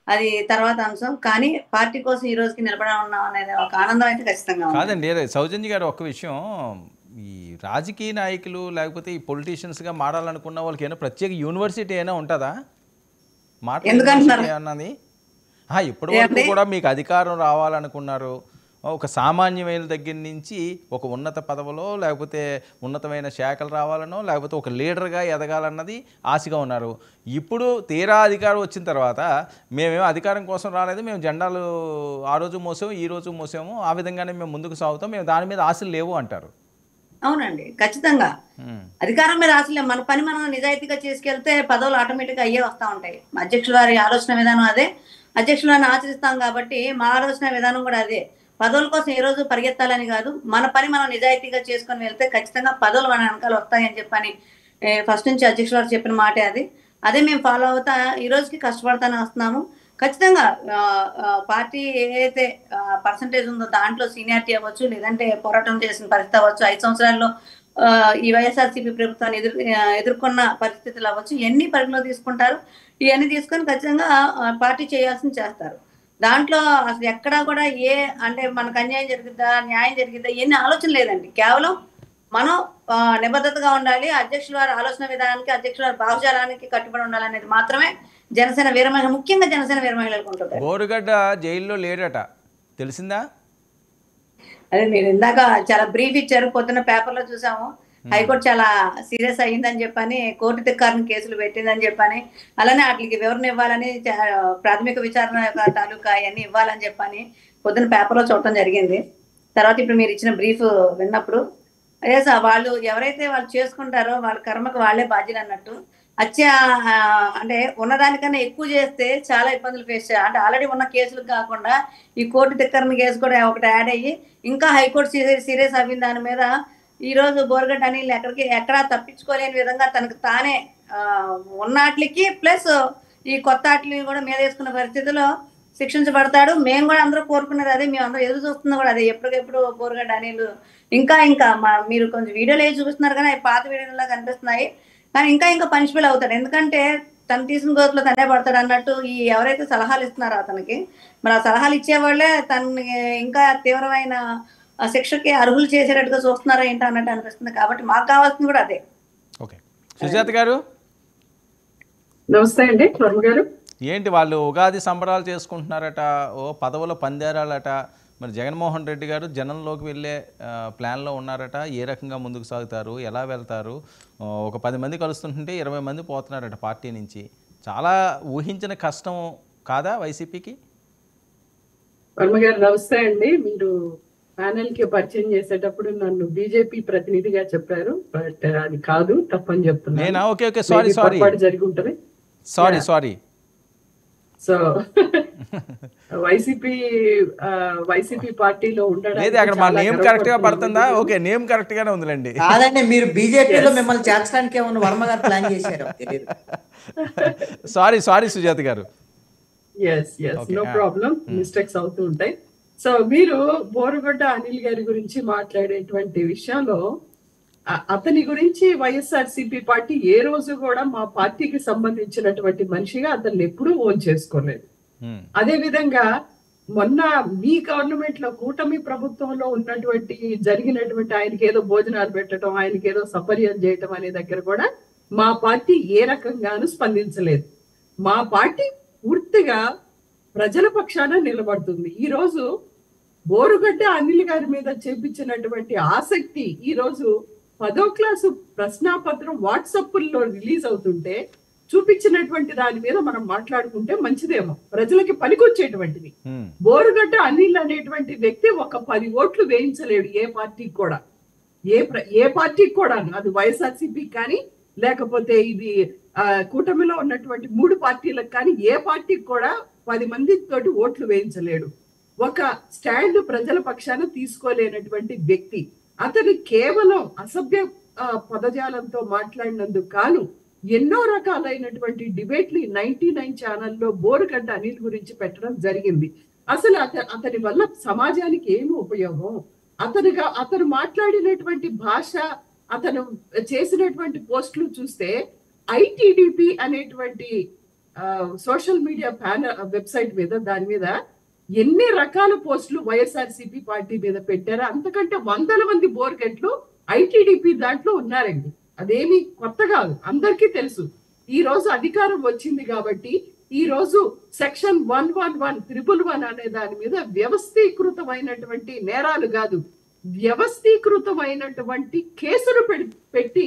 అది తర్వాత అంశం, కానీ పార్టీ కోసం ఈ రోజుకి నిలబడి ఉన్నాం అనేది ఒక ఆనందం అయితే ఖచ్చితంగా ఉంది. కాదండి సౌజన్య గారు, ఒక్క విషయం, ఈ రాజకీయ నాయకులు లేకపోతే ఈ పొలిటీషియన్స్గా మారాలనుకున్న వాళ్ళకి ఏమైనా ప్రత్యేక యూనివర్సిటీ అయినా ఉంటుందా? ఎందుకంటున్నారు? అన్నది ఇప్పటి వరకు కూడా మీకు అధికారం రావాలనుకున్నారు, ఒక సామాన్యమైన దగ్గర నుంచి ఒక ఉన్నత పదవిలో లేకపోతే ఉన్నతమైన శాఖలు రావాలనో లేకపోతే ఒక లీడర్గా ఎదగాలన్నది ఆశగా ఉన్నారు. ఇప్పుడు తీరా అధికారం వచ్చిన తర్వాత మేమేమో అధికారం కోసం రాలేదు, మేము జెండాలు ఆ రోజు మోసాము, ఈ రోజు మోసాము, ఆ విధంగానే మేము ముందుకు సాగుతాం, మేము దాని మీద ఆశలు లేవు అంటారు. అవునండి, ఖచ్చితంగా అధికారం మీద ఆశలే. మన పని మనం నిజాయితీగా చేసుకెళ్తే పదవులు ఆటోమేటిక్గా అయ్యే వస్తూ ఉంటాయి. అధ్యక్షుల వారి ఆలోచన విధానం అదే, అధ్యక్షుల వారిని ఆచరిస్తాం కాబట్టి మా ఆలోచన విధానం కూడా అదే. పదవుల కోసం ఏ రోజు పరిగెత్తాలని కాదు, మన పని మనం నిజాయితీగా చేసుకొని వెళ్తే ఖచ్చితంగా పదవులు మన వెనకాల వస్తాయని చెప్పని ఫస్ట్ నుంచి అధ్యక్షుల వారు చెప్పిన మాటే అది. అదే మేము ఫాలో అవుతా ఈ రోజుకి కష్టపడతానే వస్తున్నాము. ఖచ్చితంగా పార్టీ ఏదైతే పర్సంటేజ్ ఉందో దాంట్లో సీనియారిటీ అవ్వచ్చు, లేదంటే పోరాటం చేసిన పరిస్థితి అవ్వచ్చు, 5 సంవత్సరాల్లో ఈ వైఎస్ఆర్సీపీ ప్రభుత్వాన్ని ఎదుర్కొన్న పరిస్థితులు అవ్వచ్చు, ఇవన్నీ పరిగణలో తీసుకుంటారు. ఇవన్నీ తీసుకొని ఖచ్చితంగా పార్టీ చేయాల్సింది చేస్తారు. దాంట్లో అసలు ఎక్కడా కూడా అంటే మనకు అన్యాయం జరుగుద్దా, న్యాయం జరిగిద్దా, ఇవన్నీ ఆలోచన లేదండి. కేవలం మనం నిబద్ధతగా ఉండాలి, అధ్యక్షుల వారి ఆలోచన విధానానికి, అధ్యక్షుల వారి భావజాలానికి కట్టుబడి ఉండాలనేది మాత్రమే జనసేన వీర మహిళ, ముఖ్యంగా జనసేన వీర మహిళలకు ఉంటుంది. బోరుగడ్డ జైల్లో లేడట, తెలిసిందా? అదే మీరు ఇందాక చాలా బ్రీఫ్ ఇచ్చారు, పొద్దున్న పేపర్లో చూసాము. హైకోర్టు చాలా సీరియస్ అయ్యిందని చెప్పని, కోర్టు ధిక్కారం కేసులు పెట్టిందని చెప్పని, అలానే వాటికి వివరణ ఇవ్వాలని, ప్రాథమిక విచారణ తాలూకా అవన్నీ ఇవ్వాలని చెప్పని పొద్దున్న పేపర్లో చూడటం జరిగింది. తర్వాత ఇప్పుడు మీరు ఇచ్చిన బ్రీఫ్ విన్నప్పుడు వాళ్ళు ఎవరైతే వాళ్ళు చేసుకుంటారో వాళ్ళ కర్మకు వాళ్ళే బాధ్యులు అన్నట్టు, అంటే ఉన్నదానికన్నా ఎక్కువ చేస్తే చాలా ఇబ్బందులు ఫేస్ చేయాలి. అంటే ఆల్రెడీ ఉన్న కేసులకు కాకుండా ఈ కోర్టు ధిక్కరణ కేసు కూడా ఒకటి యాడ్ అయ్యి ఇంకా హైకోర్టు సీరియస్ అవ్విన దాని మీద ఈ రోజు బోరుగడ్డ అనిల్ ఎక్కడా తప్పించుకోలేని విధంగా తనకు తానే ఉన్నట్లకి ప్లస్ ఈ కొత్త ఆటలు కూడా మీద వేసుకున్న పరిస్థితిలో శిక్షించబడతాడు. మేము కూడా అందరూ కోరుకున్నది అదే, మేము అందరూ ఎదురు చూస్తున్నా కూడా అదే. ఎప్పటికెప్పుడు బోరుగడ్డ అనిల్ ఇంకా మీరు కొంచెం వీడియోలు వేసి చూపిస్తున్నారు కానీ పాత వీడియోలా కనిపిస్తున్నాయి, కానీ ఇంకా పనిష్బుల్ అవుతాడు. ఎందుకంటే తను తీసిన గోతులో తనే పడతాడు అన్నట్టు ఈ ఎవరైతే సలహాలు ఇస్తున్నారో అతనికి, మరి ఆ సలహాలు ఇచ్చేవాళ్ళే తనని ఇంకా తీవ్రమైన శిక్షకి అర్హులు చేసేటట్టుగా చూస్తున్నారా ఏంటో అన్నట్టు అనిపిస్తుంది. కాబట్టి మాకు కావాల్సింది కూడా అదే. ఓకే, సుజాత గారు నమస్తే అండి. వర్మ గారు, ఏంటి వాళ్ళు ఉగాది సంబరాలు చేసుకుంటున్నారట, పదవుల పందేరాలట, మరి జగన్మోహన్ రెడ్డి గారు జనంలోకి వెళ్ళే ప్లాన్లో ఉన్నారట. ఏ రకంగా ముందుకు సాగుతారు, ఎలా వెళ్తారు? ఒక 10 మంది కలుస్తుంటే 20 మంది పోతున్నారట పార్టీ నుంచి. చాలా ఊహించిన కష్టం కాదా వైసీపీకి? వర్మ గారు నమస్తే అండి. మీరు ప్యానెల్ కి పరిచయం చేసేటప్పుడు నన్ను బీజేపీ ప్రతినిధిగా చెప్పారు, బట్ అది కాదు, తప్పని చెప్తున్నాను. ఓకే సారీ జరిగి ఉంటుంది. సారీ. సో వైసీపీ పార్టీలో ఉండడం అక్కడ మా నేమ్ కరెక్ట్ గా పడుతుందా? ఓకే, నేమ్ కరెక్ట్ గానే ఉందిలేండి. కాదండి, మీరు బీజేపీలో మిమ్మల్ని చేర్చడానికి ఏమన్నా వర్మ గారు ప్లాన్ చేశారు? సారీ సుజాత గారు. నో ప్రాబ్లం, మిస్టేక్స్ అవుతూ ఉంటాయి. సో మీరు బోరుగడ్డ అనిల్ గారి గురించి మాట్లాడేటువంటి విషయంలో అతని గురించి వైఎస్ఆర్సీపీ పార్టీ ఏ రోజు కూడా మా పార్టీకి సంబంధించినటువంటి మనిషిగా అతన్ని ఎప్పుడూ ఓన్ చేసుకోలేదు. అదే విధంగా మొన్న మీ గవర్నమెంట్ లో కూటమి ప్రభుత్వంలో ఉన్నటువంటి జరిగినటువంటి ఆయనకి ఏదో భోజనాలు పెట్టడం, ఆయనకి ఏదో సపర్యం చేయటం అనే దగ్గర కూడా మా పార్టీ ఏ రకంగానూ స్పందించలేదు. మా పార్టీ పూర్తిగా ప్రజల పక్షాన నిలబడుతుంది. ఈ రోజు బోరుగడ్డ అనిల్ గారి మీద చేపించినటువంటి ఆసక్తి, ఈ రోజు 10వ క్లాసు ప్రశ్నాపత్రం వాట్సాప్ లో రిలీజ్ అవుతుంటే చూపించినటువంటి దాని మీద మనం మాట్లాడుకుంటే మంచిదేమో, ప్రజలకి పనికొచ్చేటువంటిది. బోరుగడ్డ అనిల్ అనేటువంటి వ్యక్తి ఒక 10 ఓట్లు వేయించలేడు ఏ పార్టీకి కూడా, ఏ పార్టీకి కూడా, అది వైఎస్ఆర్సీపీకి కానీ లేకపోతే ఇది కూటమిలో ఉన్నటువంటి 3 పార్టీలకు కానీ ఏ పార్టీకి కూడా 10 మంది తోటి ఓట్లు వేయించలేడు. ఒక స్టాండ్ ప్రజల పక్షాన తీసుకోలేనటువంటి వ్యక్తి. అతను కేవలం అసభ్య పదజాలంతో మాట్లాడినందుకు కాను ఎన్నో రకాలైనటువంటి డిబేట్లు 99 ఛానల్లో బోరుగడ్డ అనిల్ గురించి పెట్టడం జరిగింది. అసలు అతని వల్ల సమాజానికి ఏమి ఉపయోగం, అతను మాట్లాడినటువంటి భాష, అతను చేసినటువంటి పోస్టులు చూస్తే ఐటీడీపీ అనేటువంటి సోషల్ మీడియా వెబ్సైట్ మీద, దాని మీద ఎన్ని రకాల పోస్టులు వైఎస్ఆర్సీపీ పార్టీ మీద పెట్టారో అంతకంటే 100 మంది బోరుగడ్లు ఐటీడీపీ దాంట్లో ఉన్నారండి. అదేమి కొత్త కాదు, అందరికీ తెలుసు. ఈ రోజు అధికారం వచ్చింది కాబట్టి ఈ రోజు సెక్షన్ 111 అనే దాని మీద వ్యవస్థీకృతమైనటువంటి నేరాలు కాదు, వ్యవస్థీకృతమైనటువంటి కేసులు పెట్టి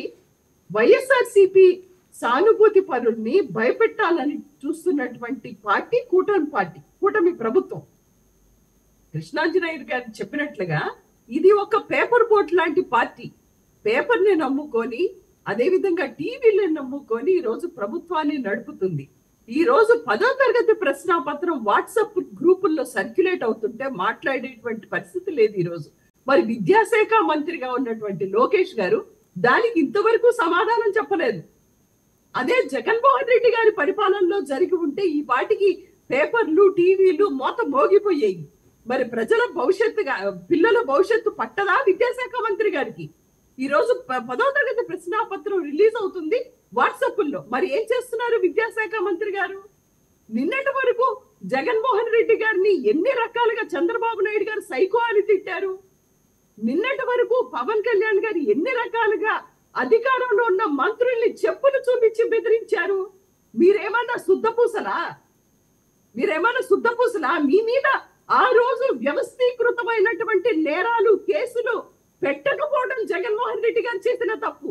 వైఎస్ఆర్సీపీ సానుభూతి పరుల్ని భయపెట్టాలని చూస్తున్నటువంటి పార్టీ కూటమి ప్రభుత్వం. కృష్ణాంజనేయుడు గారు చెప్పినట్లుగా ఇది ఒక పేపర్ బోట్ లాంటి పార్టీ. పేపర్ని నమ్ముకొని, అదే విధంగా టీవీలను నమ్ముకొని ఈ రోజు ప్రభుత్వాన్ని నడుపుతుంది. ఈ రోజు 10వ తరగతి ప్రశ్నాపత్రం వాట్సాప్ గ్రూపుల్లో సర్క్యులేట్ అవుతుంటే మాట్లాడేటువంటి పరిస్థితి లేదు ఈ రోజు. మరి విద్యాశాఖ మంత్రిగా ఉన్నటువంటి లోకేష్ గారు దానికి ఇంతవరకు సమాధానం చెప్పలేదు. అదే జగన్మోహన్ రెడ్డి గారి పరిపాలనలో జరిగి ఉంటే ఈ పాటికి పేపర్లు, టీవీలు మొత్తం మోగిపోయాయి. మరి ప్రజల భవిష్యత్తుగా, పిల్లల భవిష్యత్తు పట్టదా విద్యాశాఖ మంత్రి గారికి? ఈ రోజు 10వ తరగతి ప్రశ్నాపత్రం రిలీజ్ అవుతుంది వాట్సాప్ లో. మరి ఏం చేస్తున్నారు విద్యాశాఖ మంత్రి గారు? నిన్నటి వరకు జగన్మోహన్ రెడ్డి గారిని ఎన్ని రకాలుగా చంద్రబాబు నాయుడు గారు సైకో అని తిట్టారు. నిన్నటి వరకు పవన్ కళ్యాణ్ గారు ఎన్ని రకాలుగా అధికారంలో ఉన్న మంత్రుల్ని చెప్పులు చూపించి బెదిరించారు. మీరేమన్నా శుద్ధపూసలా? మీ మీద ఆ రోజు వ్యవస్థీకృతమైనటువంటి నేరాలు, కేసులు పెట్టకపోవడం జగన్మోహన్ రెడ్డి గారు చేసిన తప్పు.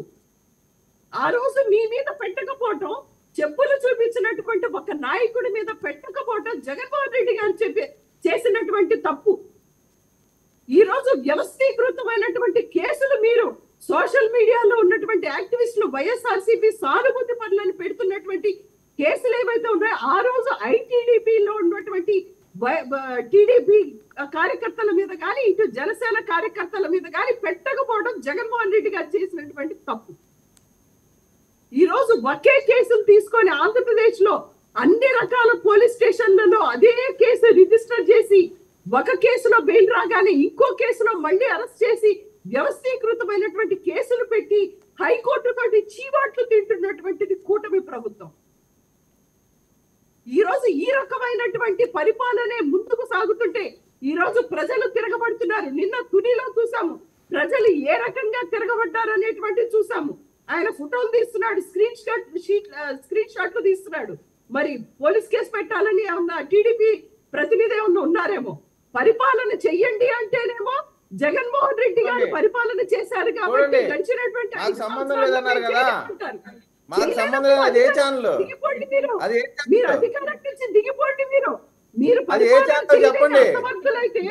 ఆ రోజు మీ మీద పెట్టకపోవటం, చెప్పులు చూపించినటువంటి ఒక నాయకుడి మీద పెట్టకపోవటం జగన్మోహన్ రెడ్డి గారు చేసినటువంటి తప్పు. ఈ రోజు వ్యవస్థీకృతమైనటువంటి కేసులు మీరు సోషల్ మీడియాలో ఉన్నటువంటి యాక్టివిస్టులు, వైఎస్ఆర్సీపీ సానుభూతి పనులను పెడుతున్నటువంటి కేసులు ఏవైతే ఉన్నాయో ఆ రోజు ఐటీడీపీలో ఉన్నటువంటి టీడీపీ కార్యకర్తల మీద కానీ, ఇటు జనసేన కార్యకర్తల మీద కానీ పెట్టకపోవడం జగన్మోహన్ రెడ్డి గారు చేసినటువంటి తప్పు. ఈ రోజు ఒకే కేసులు తీసుకొని ఆంధ్రప్రదేశ్ లో అన్ని రకాల పోలీస్ స్టేషన్లలో అదే కేసు రిజిస్టర్ చేసి, ఒక కేసులో బెయిల్ రాగానే ఇంకో కేసులో మళ్ళీ అరెస్ట్ చేసి వ్యవస్థీకృతమైనటువంటి కేసులు పెట్టి హైకోర్టు తోటి చీవాట్లు తింటున్నటువంటిది కూటమి ప్రభుత్వం. ఈ రోజు ఈ రకమైనటువంటి పరిపాలనే ముందుకు సాగుతుంటే ఈ రోజు ప్రజలు తిరగబడుతున్నారు. నిన్న తునిలో చూసాము ప్రజలు ఏ రకంగా తిరగబడ్డారు అనేటువంటి చూసాము. ఆయన ఫోటోలు తీస్తున్నాడు, స్క్రీన్ షాట్లు తీస్తున్నాడు. మరి పోలీస్ కేసు పెట్టాలని ఏమన్నా టీడీపీ ప్రతినిధి ఏమన్నా ఉన్నారేమో. పరిపాలన చెయ్యండి అంటేనేమో జగన్మోహన్ రెడ్డి గారు పరిపాలన చేశారు కాబట్టి గడిచినటువంటి మాకు సంబంధం లేదన్నారు కదా, మాకు సంబంధం లేదు. అది ఏ ఛానల్? దిగిపోండి మీరు, అది ఏ మీరు అధికారం నుంచి దిగిపోండి. మీరు అది ఏ ఛానల్ చెప్పండి? అయితే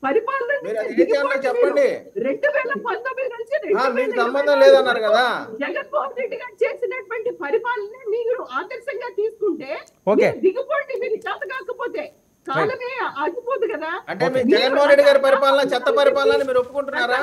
పరిపాలన చెప్పండి. 2019 నుంచి మీకు సంబంధం లేదన్నారు కదా. జగన్మోహన్ రెడ్డి గారు చేసినటువంటి పరిపాలన మీరు ఆదర్శంగా తీసుకుంటే ఓకే. దిగిపోండి. మీరు చేత కాకపోతే కాలమే ఆగిపోదు కదా. అంటే మీ జగన్మోహన్ రెడ్డి గారి పరిపాలన చెత్త పరిపాలన మీరు ఒప్పుకుంటున్నారా?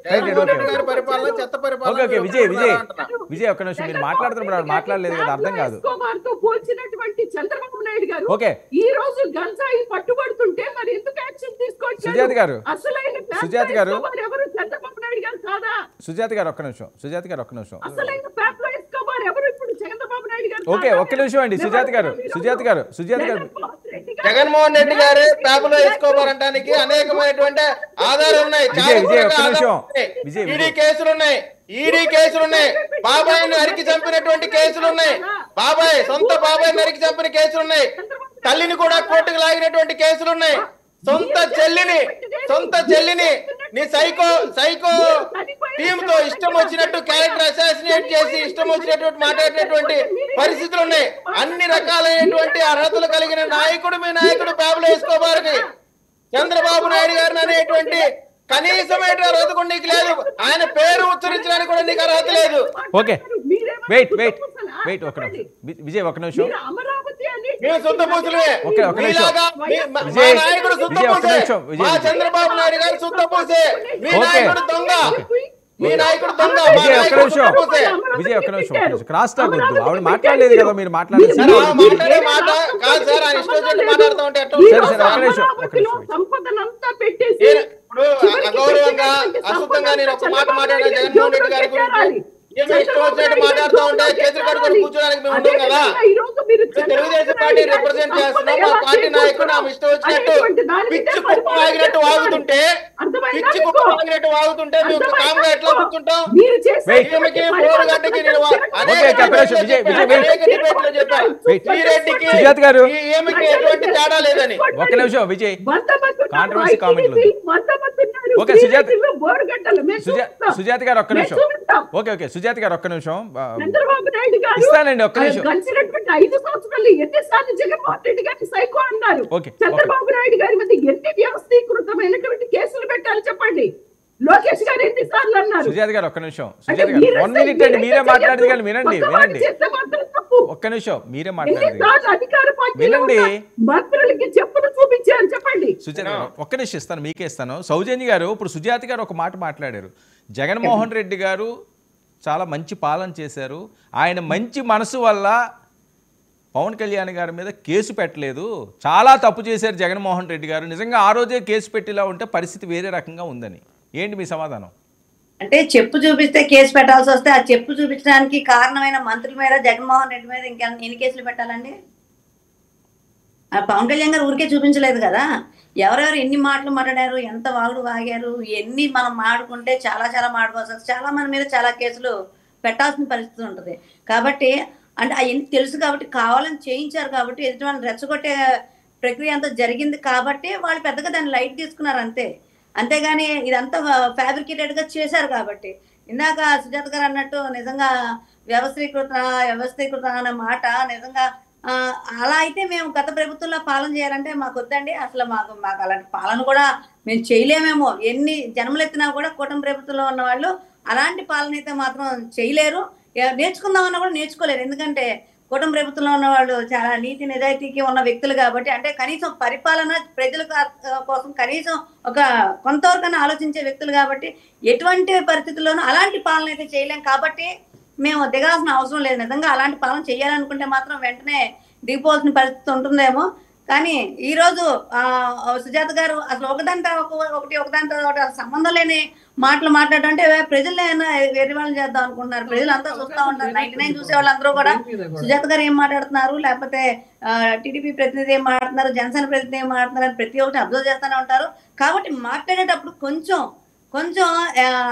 జగన్మోహన్ రెడ్డి గారి పరిపాలన చెత్త పరిపాలన. ఓకే విజయ్ ఒక్క నిమిషం, మీరు మాట్లాడుతున్నారు మాట్లాడలేదు కదా, అర్థం కాదు. కుమార్తో పోల్చినటువంటి చంద్రబాబు నాయుడు గారు ఓకే ఈ రోజు గంజాయి పట్టుబడుతుంటే మరి ఎందుకు యాక్షన్ తీసుకోవచ్చు? సుజాత గారు, అసలైన సుజాత గారు, ఎవరు చంద్రబాబు నాయుడు గారు కాదా? సుజాత గారు ఒక్క నిమిషం, అసలైన ప్యాప్లో ఎస్కోబార్ ఎవరు ఇప్పుడు చంద్రబాబు నాయుడు గారు? ఓకే ఒక్క నిమిషం అండి. సుజాత గారు జగన్మోహన్ రెడ్డి గారు ప్యాపులో వేసుకోవాలంటానికి అనేకమైనటువంటి ఆధారాలు ఉన్నాయి. ఈడీ కేసులున్నాయి, బాబాయ్ నరికి చంపినటువంటి కేసులున్నాయి, సొంత బాబాయ్ నరికి చంపిన కేసులున్నాయి, తల్లిని కూడా కోర్టుకు లాగినటువంటి కేసులున్నాయి, సొంత చెల్లిని నీ సైకో టీమ్ తో ఇష్టం వచ్చినట్టు క్యారెక్టర్ అసాసినేట్ చేసి ఇష్టం వచ్చినటువంటి మాట్లాడేటువంటి పరిస్థితులు ఉన్నాయి. అన్ని రకాలైనటువంటి అర్హతలు కలిగిన నాయకుడు మీ నాయకుడు ప్యాబ్లో వేసుకోబారని చంద్రబాబు నాయుడు గారిని అనేటువంటి కనీసమైన అర్హత కూడా నీకు లేదు. ఆయన పేరు ఉచ్చరించడానికి కూడా నీకు అర్హత లేదు. ఓకే వెయిట్ ఒక నిమిషం విజయ్, ఒక నిమిషం. మేము శుద్ధ పూసలే, మా నాయకుడు శుద్ధ పూసే, మా చంద్రబాబు నాయుడు గారు శుద్ధ పూసే, మీ నాయకుడు దొంగ, విజయ్ ఒక్క నిమిషం, క్రాస్ టాక్ వద్దు. ఆవిడ మాట్లాడలేదు కదా, మీరు మాట్లాడలేదు. మాట్లాడే మాట కాదు సార్, ఆయన ఇష్టం వచ్చి మాట్లాడుతూ ఉంటే అగౌరవంగా అశుద్ధంగా నేను ఒక మాట మాట్లాడిన జగన్మోహన్ రెడ్డి గారి గురించి ఇష్టం వచ్చినట్టు మాట్లాడుతూ ఉంటే చేతులు కట్టుకొని కూర్చోడానికి మేము ఉంటాం కదా. తెలుగుదేశం పార్టీ రిప్రజెంట్ చేస్తున్నాం, మా పార్టీ నాయకుడు ఆమె ఇష్టం వచ్చినట్టు పిచ్చి కుప్ప వాగినట్టు వాగుతుంటే మేము కామ్గా ఎట్లా కూర్చుంటాం? ఏమికి ఎటువంటి తేడా లేదని. ఒక నిమిషం విజయ్, కాంట్రవర్సీ కామెంట్లు. ఓకే సుజాత గారు ఒక్క నిమిషం. ఓకే సుజాత గారు ఒక్క నిమిషం ఇస్తానండి, ఒక్క నిమిషం. గడిచినటువంటి 5 సంవత్సరాలు ఎన్నిసార్లు జగన్మోహన్ రెడ్డి గారిని సైకో అన్నారు? చంద్రబాబు నాయుడు గారి మీద ఎన్ని వ్యవస్థీకృతమైనటువంటి కేసులు పెట్టాలి చెప్పండి? లోకేష్ గారు ఎన్నిసార్లు అన్నారు? సుజాత గారు ఒక్క నిమిషం, సుజాత గారు 1 మినిట్ అండి, మీరే మాట్లాడేది కానీ వినండి ఒక్క నిమిషం, మీరే మాట్లాడేది వినండి. మంత్రులకి చెప్పులు చూపించారు చెప్పండి. సుజాత గారు ఒక్క నిమిషం ఇస్తాను, మీకే ఇస్తాను. సౌజన్య గారు, ఇప్పుడు సుజాత గారు ఒక మాట మాట్లాడారు. జగన్మోహన్ రెడ్డి గారు చాలా మంచి పాలన చేశారు, ఆయన మంచి మనసు వల్ల పవన్ కళ్యాణ్ గారి మీద కేసు పెట్టలేదు, చాలా తప్పు చేశారు జగన్మోహన్ రెడ్డి గారు, నిజంగా ఆ రోజే కేసు పెట్టేలా ఉంటే పరిస్థితి వేరే రకంగా ఉందని. ఏంటి మీ సమాధానం? అంటే చెప్పు చూపిస్తే కేసు పెట్టాల్సి వస్తే ఆ చెప్పు చూపించడానికి కారణమైన మంత్రుల మీద జగన్మోహన్ రెడ్డి మీద ఇంకా ఎన్ని కేసులు పెట్టాలండి? పవన్ కళ్యాణ్ గారు ఊరికే చూపించలేదు కదా, ఎవరెవరు ఎన్ని మాటలు మాట్లాడారు, ఎంత వాగుడు వాగారు, ఎన్ని మనం మాడుకుంటే చాలా మాడుకోవాల్సి వస్తుంది. చాలా మంది మీద చాలా కేసులు పెట్టాల్సిన పరిస్థితి ఉంటుంది. కాబట్టి అంటే అవన్నీ తెలుసు కాబట్టి కావాలని చేయించారు కాబట్టి ఎదుటి వాళ్ళని రెచ్చగొట్టే ప్రక్రియ అంతా జరిగింది కాబట్టి వాళ్ళు పెద్దగా దాన్ని లైట్ తీసుకున్నారు అంతే. అంతేగాని ఇదంతా ఫ్యాబ్రికేటెడ్గా చేశారు కాబట్టి. ఇందాక సుజాత గారు అన్నట్టు నిజంగా వ్యవస్థీకృత అనే మాట నిజంగా అలా అయితే మేము గత ప్రభుత్వంలో పాలన చేయాలంటే మాకు వద్దండి. అసలు మాకు అలాంటి పాలన కూడా మేము చేయలేమేమో. ఎన్ని జన్మలెత్తినా కూడా కూటమి ప్రభుత్వంలో ఉన్న వాళ్ళు అలాంటి పాలన అయితే మాత్రం చేయలేరు. నేర్చుకుందామన్నా కూడా నేర్చుకోలేరు. ఎందుకంటే కూటమి ప్రభుత్వంలో ఉన్న వాళ్ళు చాలా నీతి నిజాయితీకి ఉన్న వ్యక్తులు కాబట్టి, అంటే కనీసం పరిపాలన ప్రజల కోసం కనీసం ఒక కొంతవరకన్నా ఆలోచించే వ్యక్తులు కాబట్టి ఎటువంటి పరిస్థితుల్లోనూ అలాంటి పాలన అయితే చేయలేం. కాబట్టి మేము దిగాల్సిన అవసరం లేదు. నిజంగా అలాంటి పాలన చేయాలనుకుంటే మాత్రం వెంటనే దిగిపోవాల్సిన పరిస్థితి ఉంటుందేమో. కానీ ఈరోజు సుజాత గారు అసలు ఒకదాంతో ఒకటి సంబంధం లేని మాటలు మాట్లాడంటే ప్రజలైనా వేరే వాళ్ళని చేద్దాం అనుకుంటున్నారు. ప్రజలు అంతా చూస్తూ ఉంటారు. 99 చూసే వాళ్ళందరూ కూడా సుజాత గారు ఏం మాట్లాడుతున్నారు, లేకపోతే టీడీపీ ప్రతినిధి ఏం మాట్లాడుతున్నారు, జనసేన ప్రతినిధి ఏం మాట్లాడుతున్నారు అని ప్రతి ఒక్కటి అబ్జర్వ్ చేస్తూనే ఉంటారు. కాబట్టి మాట్లాడేటప్పుడు కొంచెం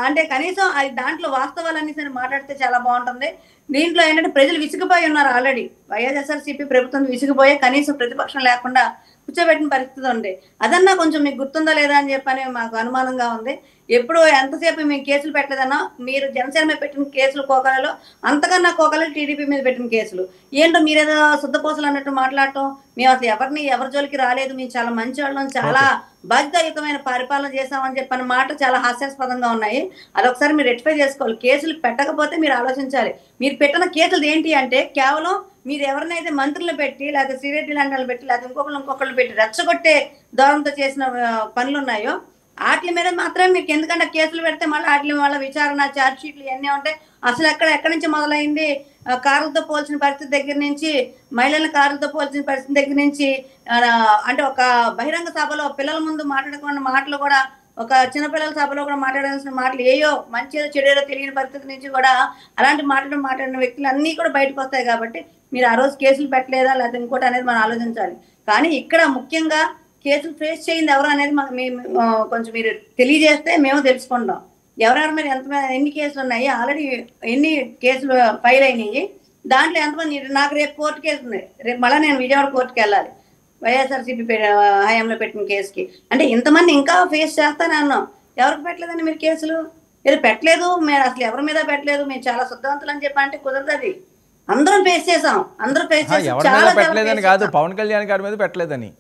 అంటే కనీసం అది దాంట్లో వాస్తవాలన్నీ సరే మాట్లాడితే చాలా బాగుంటుంది. దీంట్లో ఏంటంటే ప్రజలు విసిగిపోయి ఉన్నారు ఆల్రెడీ. వైఎస్ఆర్సీపీ ప్రభుత్వం విసిగిపోయే కనీసం ప్రతిపక్షం లేకుండా కూర్చోబెట్టిన పరిస్థితి ఉంది. అదన్నా కొంచెం మీకు గుర్తుందా లేదా అని చెప్పని మాకు అనుమానంగా ఉంది. ఎప్పుడు ఎంతసేపు మేము కేసులు పెట్టలేదన్నా, మీరు జనసేన మీద పెట్టిన కేసులు కోకలలో అంతకన్నా కోకలు టీడీపీ మీద పెట్టిన కేసులు. ఏంటో మీరేదో శుద్ధపోసలు అన్నట్టు మాట్లాడటం, మేము అసలు ఎవరి జోలికి రాలేదు, మేము చాలా మంచి వాళ్ళం, చాలా బాధ్యతాయుతమైన పరిపాలన చేశామని చెప్పిన మాట చాలా హాస్యాస్పదంగా ఉన్నాయి. అదొకసారి మీరు రెక్టిఫై చేసుకోవాలి. కేసులు పెట్టకపోతే మీరు ఆలోచించాలి. మీరు పెట్టిన కేసులు ఏంటి అంటే కేవలం మీరు ఎవరినైతే మంత్రులు పెట్టి, లేకపోతే శ్రీరెడ్డి లాంటి పెట్టి, లేకపోతే ఇంకొకళ్ళు పెట్టి రెచ్చగొట్టే దూరంతో చేసిన పనులు ఉన్నాయో వాటి మీద మాత్రమే మీకు, ఎందుకంటే కేసులు పెడితే మళ్ళీ వాటి వల్ల విచారణ, ఛార్జ్ షీట్లు ఇవన్నీ ఉంటాయి. అసలు ఎక్కడి నుంచి మొదలైంది, కార్లతో పోల్చిన పరిస్థితి దగ్గర నుంచి, మహిళల కార్లతో పోల్చిన పరిస్థితి దగ్గర నుంచి, అంటే ఒక బహిరంగ సభలో పిల్లల ముందు మాట్లాడకుండా మాటలు కూడా, ఒక చిన్నపిల్లల సభలో కూడా మాట్లాడాల్సిన మాటలు ఏయో మంచిదో చెడేదో తెలియని పరిస్థితి నుంచి కూడా అలాంటి మాట్లాడిన వ్యక్తులు అన్నీ కూడా బయటకు వస్తాయి. కాబట్టి మీరు ఆ రోజు కేసులు పెట్టలేదా లేకపోతే ఇంకోటి అనేది మనం ఆలోచించాలి. కానీ ఇక్కడ ముఖ్యంగా కేసులు ఫేస్ చేయింది ఎవరు అనేది కొంచెం మీరు తెలియజేస్తే మేము తెలుసుకుంటాం. ఎవరెవరి మీద ఎన్ని కేసులు ఉన్నాయి, ఆల్రెడీ ఎన్ని కేసులు ఫైల్ అయినాయి, దాంట్లో ఎంతమంది. నాకు రేపు కోర్టు కేసు ఉంది, రేపు మళ్ళీ నేను విజయవాడ కోర్టుకి వెళ్ళాలి వైఎస్ఆర్సీపీ హయాంలో పెట్టిన కేసుకి. అంటే ఇంతమంది ఇంకా ఫేస్ చేస్తానే అన్నాం. ఎవరికి పెట్టలేదండి మీరు కేసులు? మీరు పెట్టలేదు, మీరు అసలు ఎవరి మీద పెట్టలేదు, మేము చాలా శుద్ధవంతులు అని చెప్పంటే కుదరదు. అది అందరం ఫేస్ చేసాం, అందరూ ఫేస్ చేసాం. పెట్టలేదని కాదు, పవన్ కళ్యాణ్ గారి మీద పెట్టలేదని.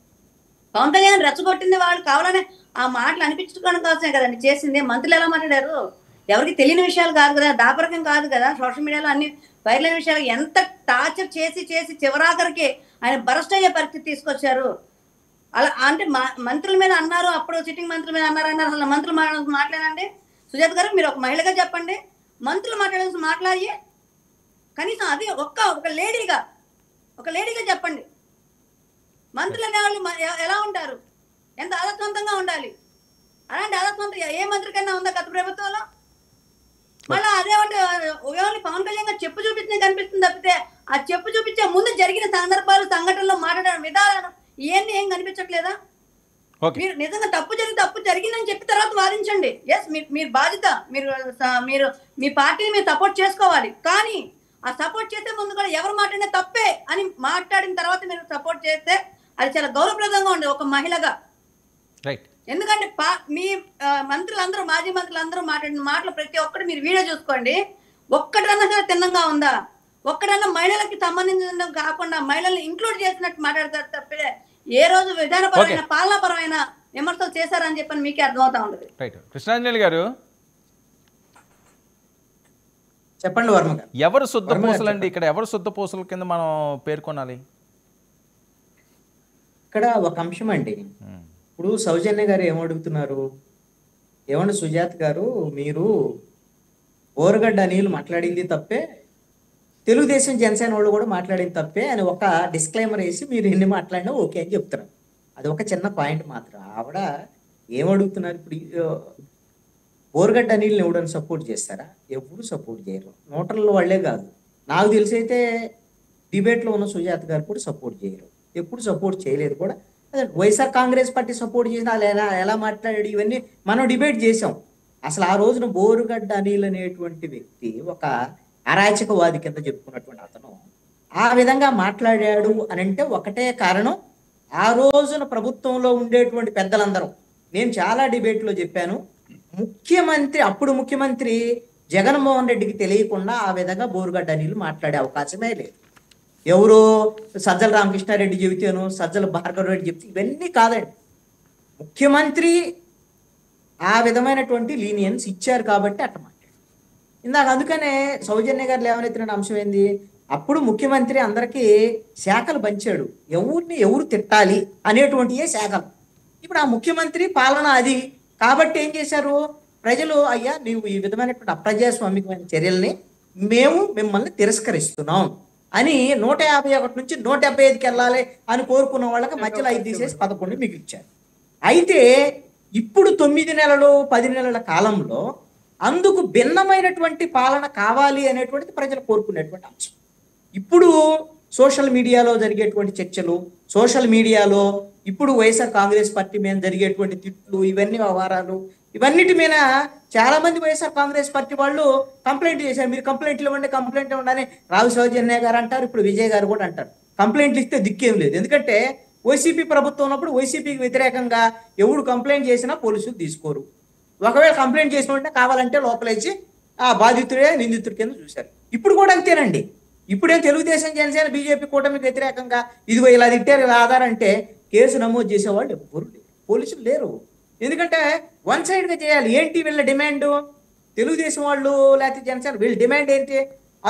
పవన్ కళ్యాణ్ రెచ్చగొట్టింది వాళ్ళు కావాలనే ఆ మాటలు అనిపించుకోవడం కోసమే కదండి చేసింది. మంత్రులు ఎలా మాట్లాడారు? ఎవరికి తెలియని విషయాలు కాదు కదా, దాపరకం కాదు కదా. సోషల్ మీడియాలో అన్ని వైరల్ అయిన విషయాలు ఎంత టార్చర్ చేసి చివరాఖరికి ఆయన బరస్ట్ అయ్యే పరిస్థితి తీసుకొచ్చారు. అలా అంటే మంత్రుల మీద అన్నారు, అప్పుడు సిట్టింగ్ మంత్రుల మీద అన్నారు. అసలు మంత్రులు మాట్లాడండి. సుజాత గారు మీరు ఒక మహిళగా చెప్పండి, మంత్రులు మాట్లాడి కనీసం అది ఒక లేడీగా చెప్పండి. మంత్రులు అనేవాళ్ళు ఎలా ఉంటారు, ఎంత ఆదర్శవంతంగా ఉండాలి. అలాంటి ఆదర్శవంతం ఏ మంత్రి కన్నా ఉందా గత ప్రభుత్వంలో? మళ్ళీ అదే ఓన్లీ పవన్ కళ్యాణ్ గారు చెప్పు చూపించిన కనిపిస్తుంది తప్పితే ఆ చెప్పు చూపించే ముందు జరిగిన సందర్భాలు, సంఘటనలో మాట్లాడడం విధానం ఇవన్నీ ఏం కనిపించట్లేదా? మీరు నిజంగా తప్పు జరిగిందని చెప్పిన తర్వాత వాదించండి. ఎస్, మీరు బాధ్యత, మీరు మీ పార్టీని మీరు సపోర్ట్ చేసుకోవాలి. కానీ ఆ సపోర్ట్ చేసే ముందు కూడా ఎవరు మాట్లాడినా తప్పే అని మాట్లాడిన తర్వాత మీరు సపోర్ట్ చేస్తే అది చాలా గౌరవప్రదంగా ఉండదు ఒక మహిళగా. ఎందుకంటే మీ మంత్రులందరూ, మాజీ మంత్రులందరూ మాట్లాడిన మాటలు ప్రతి ఒక్కటి మీరు వీడియో చూసుకోండి. ఒక్కటన్నా సరే తిన్నంగా ఉందా? ఒక్కడన్నా మహిళలకి సంబంధించిన కాకుండా మహిళల్ని ఇంక్లూడ్ చేసినట్టు మాట్లాడతారు తప్పే ఏ రోజు విధానపరమైన, పాలనాపరమైన విమర్శలు చేశారని చెప్పని మీకే అర్థమవుతా ఉంటుంది. కృష్ణాంజలి గారు చెప్పండి. వర్మ గారు, ఎవరు శుద్ధ పూసలండి ఇక్కడ? ఎవరు శుద్ధ పూసల కింద మనం పేర్కొనాలి? ఇక్కడ ఒక అంశం అండి. ఇప్పుడు సౌజన్య గారు ఏమడుగుతున్నారు, ఏమన్నా సుజాత్ గారు మీరు ఓరగడ్డ అనిల్ మాట్లాడింది తప్పే, తెలుగుదేశం జనసేన వాళ్ళు కూడా మాట్లాడింది తప్పే అని ఒక డిస్క్లైమర్ వేసి మీరు ఎన్ని మాట్లాడినా ఓకే అని చెప్తున్నారు. అది ఒక చిన్న పాయింట్ మాత్రం. ఆవిడ ఏమడుగుతున్నారు, ఇప్పుడు ఓరగడ్డ అనిల్ని ఎవడని సపోర్ట్ చేస్తారా? ఎప్పుడు సపోర్ట్ చేయరు. నోటర్ల వాళ్ళే కాదు, నాకు తెలిసి అయితే డిబేట్లో ఉన్న సుజాత్ గారు కూడా సపోర్ట్ చేయరు, ఎప్పుడు సపోర్ట్ చేయలేదు కూడా. వైఎస్ఆర్ కాంగ్రెస్ పార్టీ సపోర్ట్ చేసిన వాళ్ళు ఎలా మాట్లాడాడు ఇవన్నీ మనం డిబేట్ చేసాం. అసలు ఆ రోజున బోరుగడ్డ అనిల్ అనేటువంటి వ్యక్తి ఒక అరాచకవాది కింద చెప్పుకున్నటువంటి అతను ఆ విధంగా మాట్లాడాడు అని అంటే ఒకటే కారణం, ఆ రోజున ప్రభుత్వంలో ఉండేటువంటి పెద్దలందరూ, నేను చాలా డిబేట్లో చెప్పాను, అప్పుడు ముఖ్యమంత్రి జగన్మోహన్ రెడ్డికి తెలియకుండా ఆ విధంగా బోరుగడ్డ అనిల్ మాట్లాడే అవకాశమే లేదు. ఎవరో సజ్జల రామకృష్ణారెడ్డి చెబితేనో, సజ్జల భార్గవ రెడ్డి చెబితే ఇవన్నీ కాదండి. ముఖ్యమంత్రి ఆ విధమైనటువంటి లీనియన్స్ ఇచ్చారు కాబట్టి అట్ట మాట్లాడు. ఇందాక అందుకనే సౌజన్య గారు లేవనెత్తిన అంశం ఏంది, అప్పుడు ముఖ్యమంత్రి అందరికీ శాఖలు పంచాడు, ఎవరు తిట్టాలి అనేటువంటి శాఖలు. ఇప్పుడు ఆ ముఖ్యమంత్రి పాలన అది కాబట్టి ఏం చేశారు, ప్రజలు అయ్యా నీవు ఈ విధమైనటువంటి అప్రజాస్వామికమైన చర్యల్ని మేము మిమ్మల్ని తిరస్కరిస్తున్నాం అని 151 నుంచి 175కి వెళ్ళాలి అని కోరుకున్న వాళ్ళకి మధ్యలో 5 తీసేసి 11 మిగిల్చారు. అయితే ఇప్పుడు 9 నెలలు 10 నెలల కాలంలో అందుకు భిన్నమైనటువంటి పాలన కావాలి అనేటువంటిది ప్రజలు కోరుకునేటువంటి అంశం. ఇప్పుడు సోషల్ మీడియాలో జరిగేటువంటి చర్చలు, సోషల్ మీడియాలో ఇప్పుడు వైఎస్ఆర్ కాంగ్రెస్ పార్టీ మీద జరిగేటువంటి తిట్లు, ఇవన్నీ వ్యవహారాలు, ఇవన్నిటి మీద చాలా మంది వైఎస్ఆర్ కాంగ్రెస్ పార్టీ వాళ్ళు కంప్లైంట్ చేశారు. మీరు కంప్లైంట్లు ఇవ్వండి అని రావు సౌజన్య గారు అంటారు, ఇప్పుడు విజయ్ గారు కూడా అంటారు. కంప్లైంట్లు ఇస్తే దిక్కేం లేదు. ఎందుకంటే వైసీపీ ప్రభుత్వం ఉన్నప్పుడు వైసీపీకి వ్యతిరేకంగా ఎవడు కంప్లైంట్ చేసినా పోలీసులు తీసుకోరు. ఒకవేళ కంప్లైంట్ చేసిన ఉంటే కావాలంటే లోపలేసి ఆ బాధితుడే నిందితుడి కింద చూశారు. ఇప్పుడు కూడా అంతేనండి. ఇప్పుడేం తెలుగుదేశం, జనసేన, బీజేపీ కూటమికి వ్యతిరేకంగా ఇదిగో ఇలా తిట్టారు ఇలా ఆధారంటే కేసు నమోదు చేసేవాళ్ళు ఎవరు లేరు, పోలీసులు లేరు. ఎందుకంటే వన్ సైడ్గా చేయాలి. ఏంటి వీళ్ళ డిమాండ్? తెలుగుదేశం వాళ్ళు లేకపోతే జనసేన వీళ్ళ డిమాండ్ ఏంటి?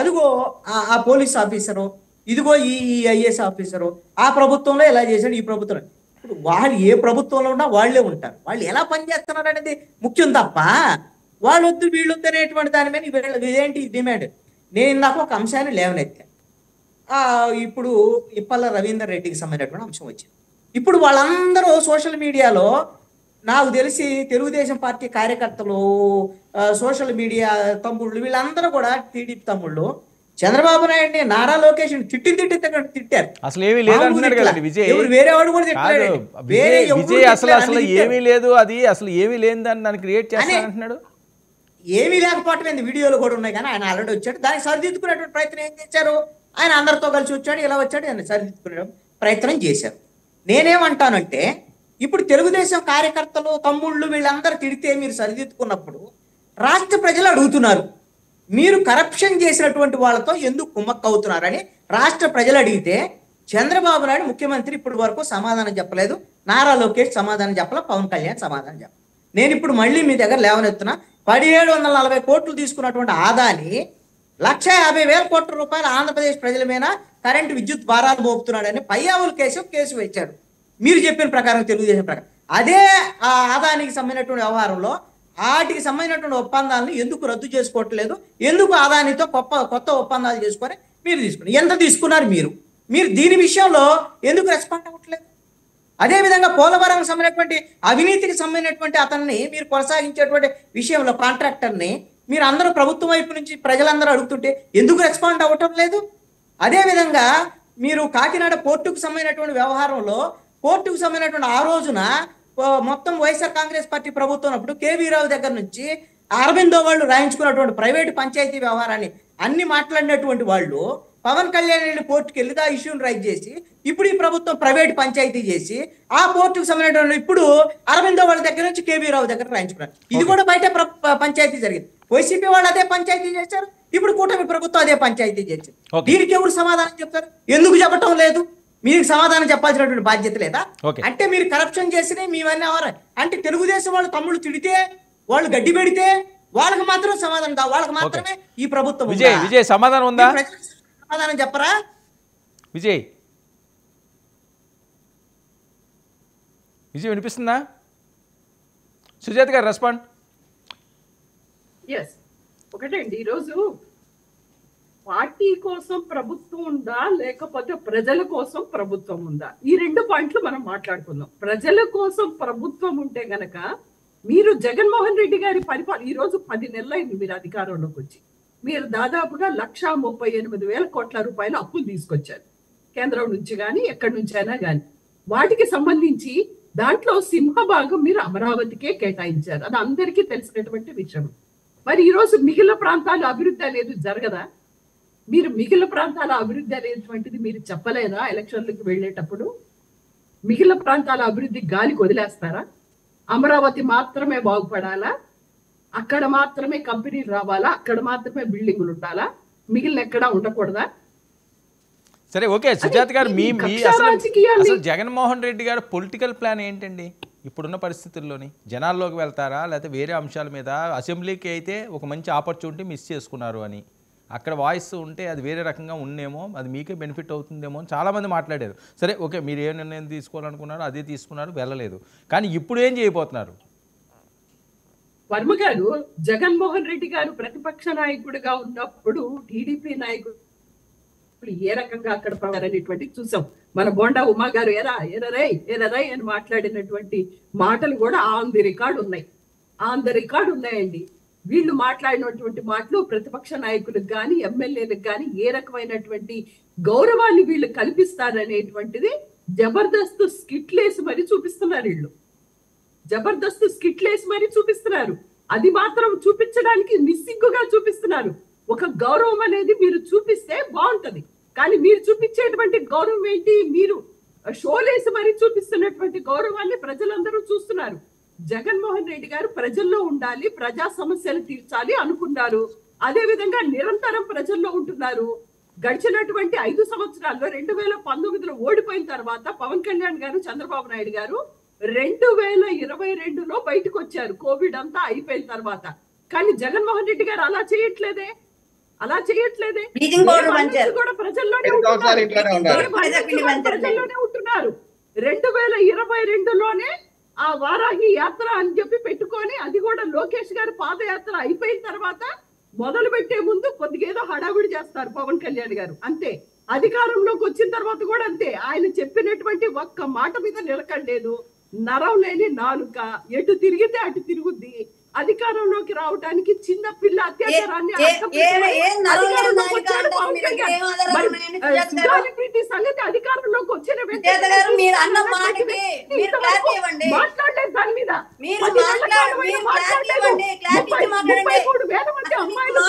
అదిగో ఆ పోలీస్ ఆఫీసరు, ఇదిగో ఈ ఐఏఎస్ ఆఫీసరు ఆ ప్రభుత్వంలో ఇలా చేశాడు, ఈ ప్రభుత్వంలో. ఇప్పుడు వాళ్ళు ఏ ప్రభుత్వంలో ఉన్నా వాళ్ళే ఉంటారు. వాళ్ళు ఎలా పనిచేస్తున్నారు అనేది ముఖ్యం తప్ప వాళ్ళు వద్దు వీళ్ళు వద్దు అనేటువంటి దాని మీద ఇదేంటి డిమాండ్. నేను ఇందాక ఒక అంశాన్ని లేవనెత్తాను. ఇప్పుడు ఇప్పల రవీందర్ రెడ్డికి సంబంధించినటువంటి అంశం వచ్చింది. ఇప్పుడు వాళ్ళందరూ సోషల్ మీడియాలో నాకు తెలిసి తెలుగుదేశం పార్టీ కార్యకర్తలు, సోషల్ మీడియా తమ్ముళ్ళు వీళ్ళందరూ కూడా టీడీపీ తమ్ముళ్ళు చంద్రబాబు నాయుడిని, నారా లోకేష్ తిట్టారు. అసలు ఏమీ లేదు అంటున్నాడు కదండి విజయ్. వేరే వాడు కూడా తిట్టాడు. విజయ్ అసలు ఏమీ లేదు, అది అసలు ఏమీ లేని దాన్ని క్రియేట్ చేస్తానంటున్నాడు. ఏమీ లేకపోవటం వీడియోలు కూడా ఉన్నాయి, కానీ ఆయన ఆల్రెడీ వచ్చాడు. దానికి సరిదిద్దుకునేటువంటి ప్రయత్నం ఏం చేశారు? ఆయన అందరితో కలిసి వచ్చాడు, ఇలా వచ్చాడు, ఆయన సరిదిద్దుకునే ప్రయత్నం చేశారు. నేనేమంటానంటే ఇప్పుడు తెలుగుదేశం కార్యకర్తలు, తమ్ముళ్ళు వీళ్ళందరూ తిడితే మీరు సరిదిద్దుకున్నప్పుడు రాష్ట్ర ప్రజలు అడుగుతున్నారు, మీరు కరప్షన్ చేసినటువంటి వాళ్ళతో ఎందుకు కుమ్మక్క అవుతున్నారని రాష్ట్ర ప్రజలు అడిగితే చంద్రబాబు నాయుడు ముఖ్యమంత్రి ఇప్పటి వరకు సమాధానం చెప్పలేదు, నారా లోకేష్ సమాధానం చెప్పలేదు, పవన్ కళ్యాణ్ సమాధానం చెప్పలేదు. నేను ఇప్పుడు మళ్ళీ మీ దగ్గర లేవనెత్తున్నా, 1740 కోట్లు తీసుకున్నటువంటి ఆదాని 1,50,000 కోట్ల రూపాయలు ఆంధ్రప్రదేశ్ ప్రజల మీద కరెంటు విద్యుత్ భారాలు మోపుతున్నాడని పయ్యావుల కేసు వేశారు. మీరు చెప్పిన ప్రకారం, తెలుగుదేశం ప్రకారం అదే ఆ ఆదానికి సంబంధించినటువంటి వ్యవహారంలో వాటికి సంబంధించినటువంటి ఒప్పందాలను ఎందుకు రద్దు చేసుకోవట్లేదు? ఎందుకు ఆదానితో కొత్త ఒప్పందాలు చేసుకొని మీరు తీసుకున్నారు? ఎంత తీసుకున్నారు మీరు దీని విషయంలో ఎందుకు రెస్పాండ్ అవ్వట్లేదు? అదేవిధంగా పోలవరం సంబంధించినటువంటి అవినీతికి సంబంధించినటువంటి అతన్ని మీరు కొనసాగించేటువంటి విషయంలో కాంట్రాక్టర్ని మీరు అందరూ ప్రభుత్వం వైపు నుంచి ప్రజలందరూ అడుగుతుంటే ఎందుకు రెస్పాండ్ అవ్వటం లేదు? అదేవిధంగా మీరు కాకినాడ పోర్టుకు సంబంధించినటువంటి వ్యవహారంలో పోర్టుకు సంబంధించినటువంటి ఆ రోజున మొత్తం వైఎస్ఆర్ కాంగ్రెస్ పార్టీ ప్రభుత్వం ఉన్నప్పుడు కేవీ రావు దగ్గర నుంచి అరవిందో వాళ్ళు రాయించుకున్నటువంటి ప్రైవేటు పంచాయతీ వ్యవహారాన్ని అన్ని మాట్లాడినటువంటి వాళ్ళు పవన్ కళ్యాణ్ వెళ్ళి పోర్టుకి వెళ్ళి ఆ ఇష్యూని రైజ్ చేసి ఇప్పుడు ఈ ప్రభుత్వం ప్రైవేట్ పంచాయతీ చేసి ఆ పోర్టుకు సంబంధించిన ఇప్పుడు అరవిందో వాళ్ళ దగ్గర నుంచి కేవీ రావు దగ్గర రాయించుకున్నారు. ఇది కూడా బయట పంచాయతీ జరిగింది. వైసీపీ వాళ్ళు అదే పంచాయతీ చేశారు, ఇప్పుడు కూటమి ప్రభుత్వం అదే పంచాయతీ చేశారు. దీనికి ఎవరు సమాధానం చెప్తారు? ఎందుకు చెప్పటం లేదు? మీకు సమాధానం చెప్పాల్సినటువంటి బాధ్యత లేదా? అంటే మీరు కరప్షన్ చేసినా మీవన్నీ ఎవరు అంటే తెలుగుదేశం వాళ్ళు తమ్ముళ్ళు తిడితే, వాళ్ళు గడ్డి పెడితే వాళ్ళకి మాత్రం సమాధానం కాదు, వాళ్ళకి మాత్రమే ఈ ప్రభుత్వం. విజయ్ సమాధానం ఉందా? సమాధానం చెప్పరా విజయ్? వినిపిస్తుందా? సుజాత గారు రెస్పాండ్. ఒకటండి, ఈరోజు పార్టీ కోసం ప్రభుత్వం ఉందా లేకపోతే ప్రజల కోసం ప్రభుత్వం ఉందా, ఈ 2 పాయింట్లు మనం మాట్లాడుకుందాం. ప్రజల కోసం ప్రభుత్వం ఉంటే గనక మీరు జగన్మోహన్ రెడ్డి గారి పరిపాలన ఈరోజు 10 నెలలైంది మీరు అధికారంలోకి వచ్చి. మీరు దాదాపుగా 1,38,000 కోట్ల రూపాయలు అప్పులు తీసుకొచ్చారు, కేంద్రం నుంచి కానీ ఎక్కడి నుంచి అయినా కానీ. వాటికి సంబంధించి దాంట్లో సింహభాగం మీరు అమరావతికే కేటాయించారు, అది అందరికీ తెలిసినటువంటి విషయం. మరి ఈరోజు మిగిలిన ప్రాంతాల అభివృద్ధి అనేది జరగదా? మీరు మిగిలిన ప్రాంతాల అభివృద్ధి అనేటువంటిది మీరు చెప్పలేదా? ఎలక్షన్లకు వెళ్ళేటప్పుడు మిగిలిన ప్రాంతాల అభివృద్ధి గాలికి వదిలేస్తారా? అమరావతి మాత్రమే బాగుపడాలా? అక్కడ మాత్రమే కంపెనీలు రావాలా? అక్కడ మాత్రమే బిల్డింగులు ఉండాలా? మిగిలిన ఎక్కడా ఉండకూడదా? సరే, ఓకే సుజాత గారు, మీ అసలు జగన్మోహన్ రెడ్డి గారు పొలిటికల్ ప్లాన్ ఏంటండి ఇప్పుడున్న పరిస్థితుల్లోని? జనాల్లోకి వెళ్తారా, లేకపోతే వేరే అంశాల మీద? అసెంబ్లీకి అయితే ఒక మంచి ఆపర్చునిటీ మిస్ చేసుకున్నారు అని, అక్కడ వాయిస్ ఉంటే అది వేరే రకంగా ఉండేమో, అది మీకే బెనిఫిట్ అవుతుందేమో అని చాలామంది మాట్లాడారు. సరే, ఓకే, మీరు ఏ నిర్ణయం తీసుకోవాలనుకున్నారో అదే తీసుకున్నారు, వెళ్ళలేదు. కానీ ఇప్పుడు ఏం చేయబోతున్నారు? వర్మ గారు, జగన్మోహన్ రెడ్డి గారు ప్రతిపక్ష నాయకుడిగా ఉన్నప్పుడు టీడీపీ నాయకుడు ఏ రకంగా అక్కడ పడారనేటువంటి చూసాం. మన బోండా ఉమా గారు ఎరరై అని మాట్లాడినటువంటి మాటలు కూడా ఆన్ ది రికార్డ్ ఉన్నాయండి. వీళ్ళు మాట్లాడినటువంటి మాటలు ప్రతిపక్ష నాయకులకు కానీ ఎమ్మెల్యేలకు కానీ ఏ రకమైనటువంటి గౌరవాన్ని వీళ్ళు కల్పిస్తారనేటువంటిది జబర్దస్త్ స్కిట్లేసి మరి చూపిస్తున్నారు. వీళ్ళు జబర్దస్త్ స్కిట్లేసి మరి చూపిస్తున్నారు. అది మాత్రం చూపించడానికి నిస్సిగ్గుగా చూపిస్తున్నారు. ఒక గౌరవం అనేది మీరు చూపిస్తే బాగుంటది, కానీ మీరు చూపించేటువంటి గౌరవం ఏంటి? మీరు షోలేసి మరీ చూపిస్తున్నటువంటి గౌరవాన్ని ప్రజలందరూ చూస్తున్నారు. జగన్మోహన్ రెడ్డి గారు ప్రజల్లో ఉండాలి, ప్రజా సమస్యలు తీర్చాలి అనుకున్నారు. అదే విధంగా నిరంతరం ప్రజల్లో ఉంటున్నారు. గడిచినటువంటి 5 సంవత్సరాల్లో 2019లో ఓడిపోయిన తర్వాత పవన్ కళ్యాణ్ గారు, చంద్రబాబు నాయుడు గారు 2022లో బయటకు వచ్చారు కోవిడ్ అంతా అయిపోయిన తర్వాత. కానీ జగన్మోహన్ రెడ్డి గారు అలా చేయట్లేదే. కూడా ప్రజల్లోనే ఉంటున్నారు. 2022లోనే ఆ వారాహి యాత్ర అని చెప్పి పెట్టుకొని, అది కూడా లోకేష్ గారు పాదయాత్ర అయిపోయిన తర్వాత మొదలు పెట్టే ముందు కొద్దిగా ఏదో హడావిడి చేస్తారు పవన్ కళ్యాణ్ గారు, అంతే. అధికారంలోకి వచ్చిన తర్వాత కూడా అంతే. ఆయన చెప్పినటువంటి ఒక్క మాట మీద నిలకడలేదు. నరం లేని నాలుక, ఎటు తిరిగితే అటు తిరుగుద్ది. అధికారంలోకి రావడానికి చిన్న పిల్ల అత్యాచారాన్ని సంగతి అధికారంలోకి వచ్చిన మాట్లాడలేదు దాని మీద. 33,000 మంది అమ్మాయిలు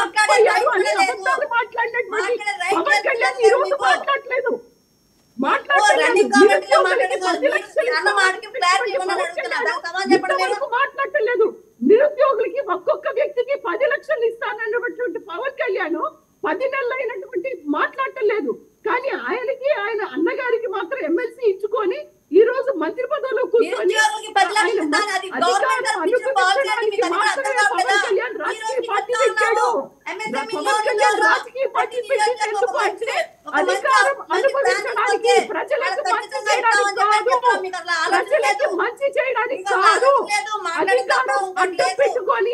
మాట్లాడలేదు. నిరుద్యోగులకి ఒక్కొక్క వ్యక్తికి 10 లక్షలు ఇస్తానన్నటువంటి పవన్ కళ్యాణ్ 10 నెలలు అయినటువంటి మాట్లాడలేదు. కానీ ఆయనకి, ఆయన అన్నగారికి మాత్రం ఎమ్మెల్సీ ఇచ్చుకొని ఈ రోజు మంత్రి పదవిలో కూర్చొని రాజకీయ పార్టీ అధికారం అనుభవించడానికి, ప్రజలకు మంచి చేయడానికి కాదు, అధికారం అడ్డం పెట్టుకొని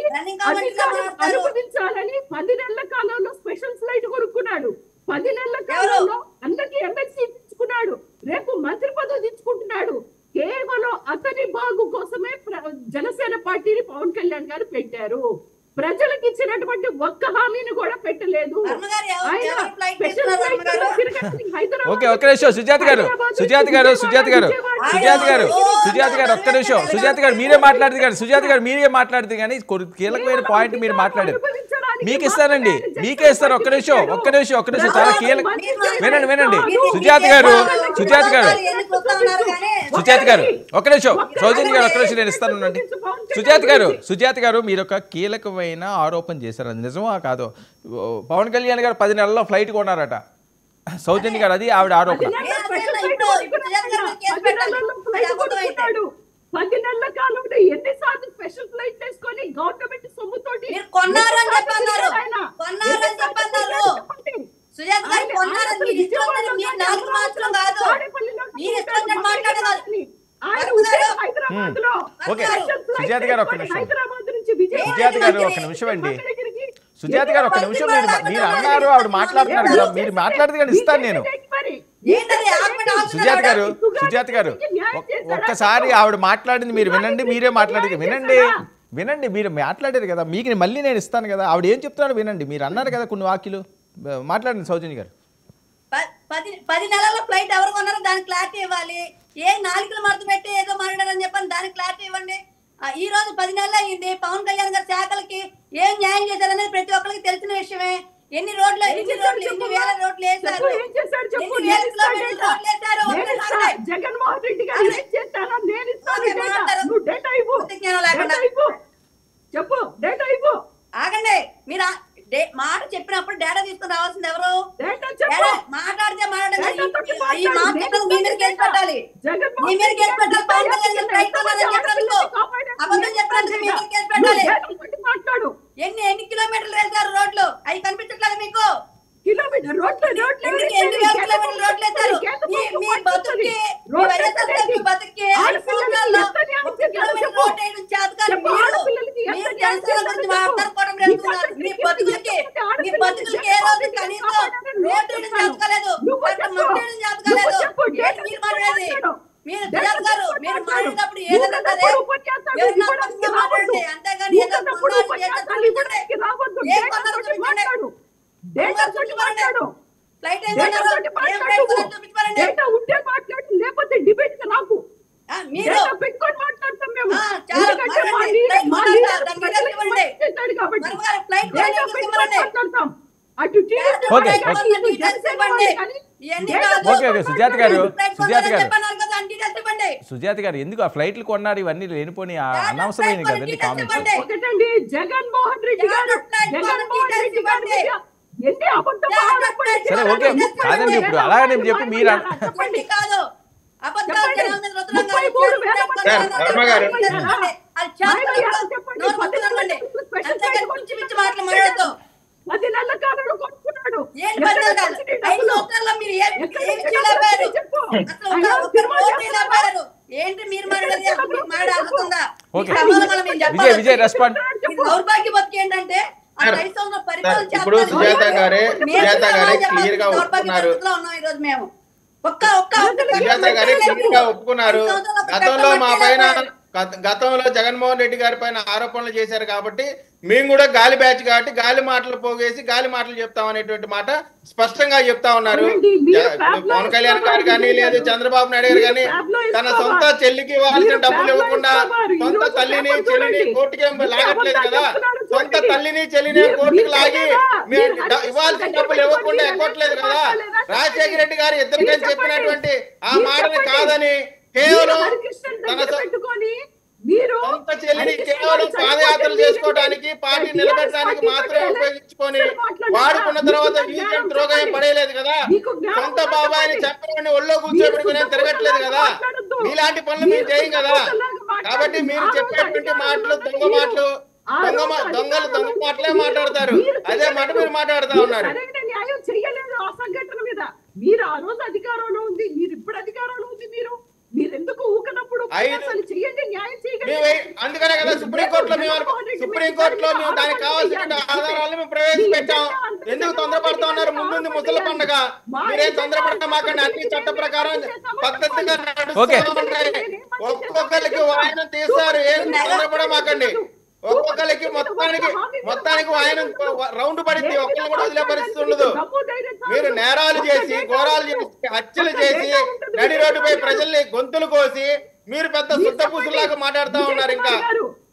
అధికారం అనుభవించాలని 10 నెలల కాలంలో స్పెషల్ ఫ్లైట్ కొనుక్కున్నాడు. 10 నెలల కాలంలో అందరికీ ఎమ్మెల్సీ ఇచ్చుకున్నాడు. రేపు మంత్రి పదవి తెచ్చుకుంటున్నాడు. కేవలం అతని బాగు కోసమే జనసేన పార్టీని పవన్ కళ్యాణ్ గారు పెట్టారు. ప్రజలకు ఇచ్చినటువంటి ఒక్క హామీని కూడా పెట్టలేదు. ఓకే, ఒక్క నిమిషం సుజాత గారు ఒక్క నిమిషం. సుజాత గారు మీరే మాట్లాడుతుంది కానీ కీలకమైన పాయింట్ మీరు మాట్లాడారు. మీకు ఇస్తానండి, మీకే ఇస్తారు. ఒక్క నిమిషం చాలా కీలక. వినండి సుజాత గారు ఒక్క నిమిషం. సౌజన్య గారు ఒక్క నిమిషం, నేను ఇస్తానండి. సుజాత గారు మీరు ఒక కీలకమైన ఆరోపణ చేశారు, అది నిజమా కాదో? పవన్ కళ్యాణ్ గారు 10 నెలల్లో ఫ్లైట్ కొన్నారట. సౌజన్య గారు, అది ఆవిడ ఆరోపణ. 10 నెలల కాలంలో ఎన్నిసార్లు స్పెషల్ ఫ్లైట్ వేసుకొని గవర్నమెంట్ సొమ్ముతోటి సుజాత గారు ఒక్క నిమిషం అండి. సుజాత గారు ఒక్క నిమిషం. మీరు అన్నారు, ఆవిడ మాట్లాడుతున్నారు కదా, మీరు మాట్లాడితే కానీ ఇస్తాను నేను. సుజాత గారు ఒక్కసారి ఆవిడ మాట్లాడింది మీరు వినండి, మీరే మాట్లాడేది వినండి. మీరు మాట్లాడేది కదా, మీకు మళ్ళీ నేను ఇస్తాను కదా. ఆవిడ ఏం చెప్తున్నారో వినండి. మీరు అన్నారు కదా కొన్ని వాక్యలు, మాట్లాడండి సౌజన్య గారు. 10 నెలల ఫ్లైట్ ఎవరు కొన్నారో దానికి క్లారిటీ ఇవ్వాలి. ఏ నాలుగులు మడత పెట్టి ఏదో మాట్లాడారని చెప్పని దానికి క్లారిటీ ఇవ్వండి. ఈ రోజు 10 నెలలు అయింది. పవన్ కళ్యాణ్ గారి శాఖలకి ఏం న్యాయం చేశారనేది ప్రతి ఒక్కరికి తెలిసిన విషయమే. ఎన్ని రోడ్లు ఎన్ని వేల రోడ్లు వేశారు, జగన్మోహన్ రెడ్డి గారు చెప్పు, డేటా ఇవ్వు. ఆగండి, మీరు మాట చెప్పినప్పుడు డేటా తీసుకుని రావాల్సింది ఎవరు? మాట్లాడితే ఈ మాట మీ మీద కేసు పెట్టాలి, మీ మీద కేసు పెట్టాలి. పవన్ కళ్యాణ్ అబద్ధం చెప్పడానికి మీ మీద కేసు పెట్టాలి. ఎన్ని కిలోమీటర్లు వేశారు రోడ్లు? అవి కనిపించట్లేదు మీకు? కిలోమీటర్ రోడ్లు ఎన్ని వేల కిలోమీటర్లు రోడ్లు వేశారు? మీ బతుక్కి, మీ వైఎస్ఆర్సీపీ బతుక్కి 5 సంవత్సరాల్లో 1 కిలోమీటర్ రోడ్ వేయడం చేత కాదు. మీరు జనసేన గురించి మాట్లాడుకోవడం లేదు. మీ బతుకులకి ఏ రోజు కనీసం రోడ్ వేయడం చేత కాలేదు, మట్టేయడం చేత కాలేదు. మీరు మాట్లాడేది మీరు సుజాత గారు, మీరు మాట్లాడినప్పుడు ఏదైనా సరే మాట్లాడండి, అంతేగాని ఏదో ఫ్లైట్ లేకపోతే డిబేట్ నాకు పెట్టుకొని మాట్లాడతాం మేము. సుజాత గారు సుజాత గారు ఎందుకు ఆ ఫ్లైట్లు కొన్నారు ఇవన్నీ లేనిపోని అనవసరమైన కదండి కామెంట్స్. ఒకటండి, జగన్మోహన్ రెడ్డి గారు ఎన్ని అబద్ధం సరే ఓకే కాదండి ఇప్పుడు అలాగనే చెప్పి మీరు చెప్పండి కాదు అబద్ధాలు జనాల మీద రుద్దడం కాదు. వర్మ గారు. అది చేతకాదు. నోరు పట్టుకోండి. అంతేగాని పిచ్చి పిచ్చి మాటలు మాట్లాడొద్దు. 10 నెలల కాలంలో కొనుక్కున్నాడు. ఏంటి 10 నెలల కాలం? 5 సంవత్సరాల్లో మీరు ఏమి చేయలేకపోయారు? అసలు ఒక్క ఓటు లేకపోయారు. ఏంటి మీరు మాట్లాడేది? మీకు మాట్లాడుతుందా? ఓకే. విజయ్ రెస్పాండ్. దౌర్భాగ్య బతుకు ఏంటంటే ఆ 5 సంవత్సరాల పరిపాలన ఇప్పుడు సుజాత గారే క్లియర్ గా ఒప్పుకున్నారు. ఉన్నాం ఈ రోజు మేము. సుజాత గారే క్లియర్ గా ఒప్పుకున్నారు. గతంలో మా పైన గతంలో జగన్మోహన్ రెడ్డి గారి పైన ఆరోపణలు చేశారు కాబట్టి మేము కూడా గాలి బ్యాచ్ కాబట్టి గాలి మాటలు పోగేసి గాలి మాటలు చెప్తాం అనేటువంటి మాట స్పష్టంగా చెప్తా ఉన్నారు. పవన్ కళ్యాణ్ గారు కానీ లేదు చంద్రబాబు నాయుడు గారు కానీ తన సొంత చెల్లికి ఇవ్వాల్సిన డబ్బులు ఇవ్వకుండా సొంత తల్లిని చెల్లిని కోర్టుకి లాగట్లేదు కదా. సొంత తల్లిని చెల్లిని కోర్టుకి లాగి ఇవ్వాల్సిన డబ్బులు ఇవ్వకుండా ఎక్కట్లేదు కదా. రాజశేఖర రెడ్డి గారు ఇద్దరికని చెప్పినటువంటి ఆ మాటని కాదని కేవలం తన సొంత చెల్లిని కేవలం పాదయాత్రలు చేసుకోవడానికి పార్టీ నిలబెట్టడానికి మాత్రమే ఉపయోగించుకొని వాడుకున్న తర్వాత ద్రోగం పడేయలేదు కదా. సొంత బాబాయిని చెప్పని ఒళ్ళో కూర్చోబెట్టుకునే తిరగట్లేదు కదా. మీలాంటి పనులు మీరు చేయం కదా. కాబట్టి మీరు చెప్పేటువంటి మాటలు దొంగ మాటలు దొంగ మాటలే మాట్లాడతారు. అదే మాట మీరు మాట్లాడుతా ఉన్నారు. న్యాయం చెయ్యలేదు ఆ సంఘటన మీద. మీరు ఆ రోజు అధికారంలో ఉంది, మీరు ఇప్పుడు అధికారంలో ఉంది. మీరు ఎందుకు ఊకనప్పుడు చెయ్యండి, న్యాయం చేయండి. అందుకనే కదా సుప్రీంకోర్టులో మేము దానికి కావాల్సిన ఆధారాలను మేము ప్రవేశపెట్టాం. ఎందుకు తొందరపడతా ఉన్నారు? ముందుంది ముసలి పండుగ. మీరేం తొందరపడతా మాకండి. అన్ని చట్ట ప్రకారం పద్ధతిగా నడుస్తున్నాయి. ఒక్కొక్కరికి వాయనం తీస్తారు. ఏం తొందరపడ మాకండి. ఒక్కొక్కరికి మొత్తానికి ఆయన రౌండ్ పడింది. ఒక్కరు కూడా వదిలే పరిస్థితి ఉండదు. మీరు నేరాలు చేసి ఘోరాలు చేసి హత్యలు చేసి నడి రోడ్డుపై ప్రజల్ని గొంతులు కోసి మీరు పెద్ద శుద్ధ పూసులాగా మాట్లాడుతూ ఉన్నారు. ఇంకా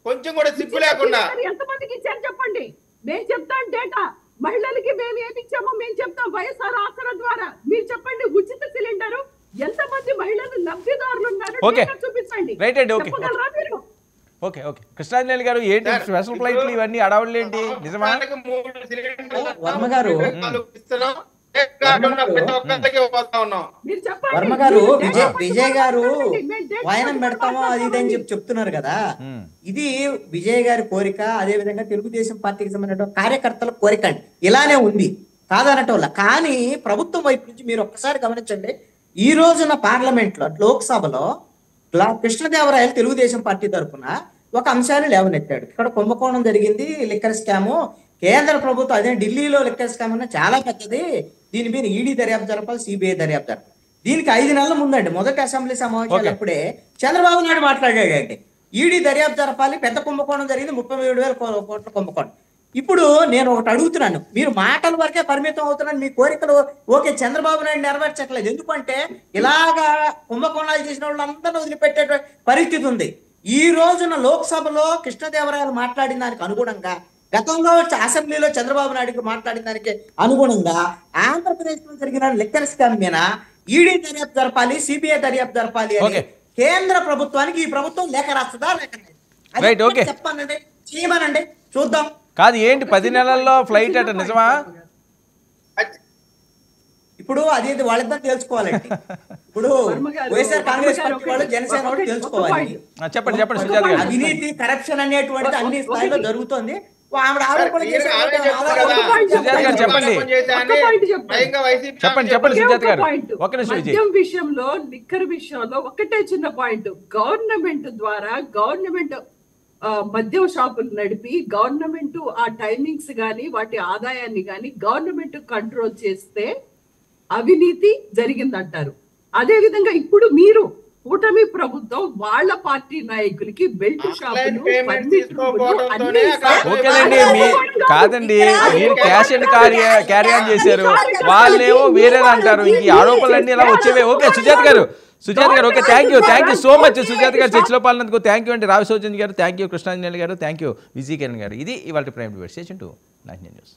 కొంచెం కూడా సిగ్గు లేకుండా. ఎంతమందికి ఇచ్చారు చెప్పండి. మేము చెప్తాం డేటా. మహిళలకి మేము ఏమి ఇచ్చామో మేము చెప్తాం. వైఎస్ఆర్ ఆసరా ద్వారా మీరు చెప్పండి. ఉచిత సిలిండర్ ఎంతమంది మహిళలు లబ్ధిదారులు ఉన్నారు చూపించండి. చెప్పగలరా మీరు? ఓకే ఓకే కృష్ణాంజలి గారు ఏంటి స్పెషల్ ఫ్లైట్లు ఇవన్నీ అడవులు ఏంటి నిజమా? వర్మ గారు విజయ్ గారు వాయనం పెడతామో అది ఇది అని చెప్తున్నారు కదా. ఇది విజయ్ గారి కోరిక, అదే విధంగా తెలుగుదేశం పార్టీకి సంబంధించిన కార్యకర్తల కోరిక అండి. ఇలానే ఉంది కాదనటం. కానీ ప్రభుత్వం వైపు నుంచి మీరు ఒక్కసారి గమనించండి. ఈ రోజున పార్లమెంట్ లో లోక్సభలో కృష్ణదేవరాయలు తెలుగుదేశం పార్టీ తరఫున ఒక అంశాన్ని లేవనెత్తాడు. ఇక్కడ కుంభకోణం జరిగింది, లిక్కర్ స్కాము. కేంద్ర ప్రభుత్వం అదే ఢిల్లీలో లిక్కర్ స్కామ్ అన్న చాలా పెద్దది. దీని మీద ఈడీ దర్యాప్తు జరపాలి, సిబిఐ దర్యాప్తు జరపాలి. దీనికి 5 నెలల ముందండి మొదటి అసెంబ్లీ సమావేశాలు అప్పుడే చంద్రబాబు నాయుడు మాట్లాడాడండి. ఈడీ దర్యాప్తు జరపాలి, పెద్ద కుంభకోణం జరిగింది, 37,000 కోట్ల కుంభకోణం. ఇప్పుడు నేను ఒకటి అడుగుతున్నాను, మీరు మాటల వరకే పరిమితం అవుతున్నాను. మీ కోరికలు ఓకే, చంద్రబాబు నాయుడు నెరవేర్చట్లేదు. ఎందుకంటే ఇలాగా కుంభకోణాలు చేసిన వాళ్ళందరూ వదిలిపెట్టే పరిస్థితి ఉంది. ఈ రోజున లోక్సభలో కృష్ణదేవరాయలు మాట్లాడిన దానికి అనుగుణంగా, గతంలో అసెంబ్లీలో చంద్రబాబు నాయుడుకి మాట్లాడిన దానికి అనుగుణంగా ఆంధ్రప్రదేశ్ లో జరిగిన లిక్కర్ స్కామ్ మీద ఈడీ దర్యాప్తు జరపాలి, సిబిఐ దర్యాప్తు జరపాలి అని కేంద్ర ప్రభుత్వానికి ఈ ప్రభుత్వం లేఖ రాస్తుందా? లేక చెప్పానండి, చేయమనండి, చూద్దాం. కాదు ఏంటి 10 నెలల్లో ఫ్లైట్ అట నిజమా? ఇప్పుడు అది వాళ్ళిద్దరు తెలుసుకోవాలండి. ఇప్పుడు వైఎస్ఆర్ కాంగ్రెస్ పార్టీ వాళ్ళు జనసేన వాళ్ళు తెలుసుకోవాలి. చెప్పండి సుజాత గారు. అవినీతి కరప్షన్ అనేటువంటిది అన్ని స్థాయిలో జరుగుతుంది. మద్యం విషయంలో, లిక్కర్ విషయంలో ఒకటే చిన్న పాయింట్. గవర్నమెంట్ ద్వారా మద్యం షాపులు నడిపి గవర్నమెంట్ ఆ టైమింగ్స్ గాని వాటి ఆదాయాన్ని గాని గవర్నమెంట్ కంట్రోల్ చేస్తే అవినీతి జరిగిందంటారు. అదే విధంగా ఇప్పుడు మీరు కూటమి ప్రభుత్వం వాళ్ళ పార్టీ నాయకులకి బెల్ట్ షాపులు ఓకేనండి. కాదండి, మీరు క్యాష్ అండ్ క్యారీ ఆన్ చేశారు, వాళ్ళేమో వేరే అంటారు. ఇంక ఆరోపణలన్నీ ఇలా వచ్చేవే. ఓకే సుజాత గారు okay, thank you so much Sujatha గారు. చర్చలో పాల్గొన్నందుకు థ్యాంక్ యూ అండి. రావి సౌజన్య గారు థ్యాంక్ యూ, కృష్ణాంజలి గారు థ్యాంక్ యూ, విజయ్ కిరణ్ గారు. ఇది ఇవాళ ప్రైమ్ డిబేట్. Station 2 9 news.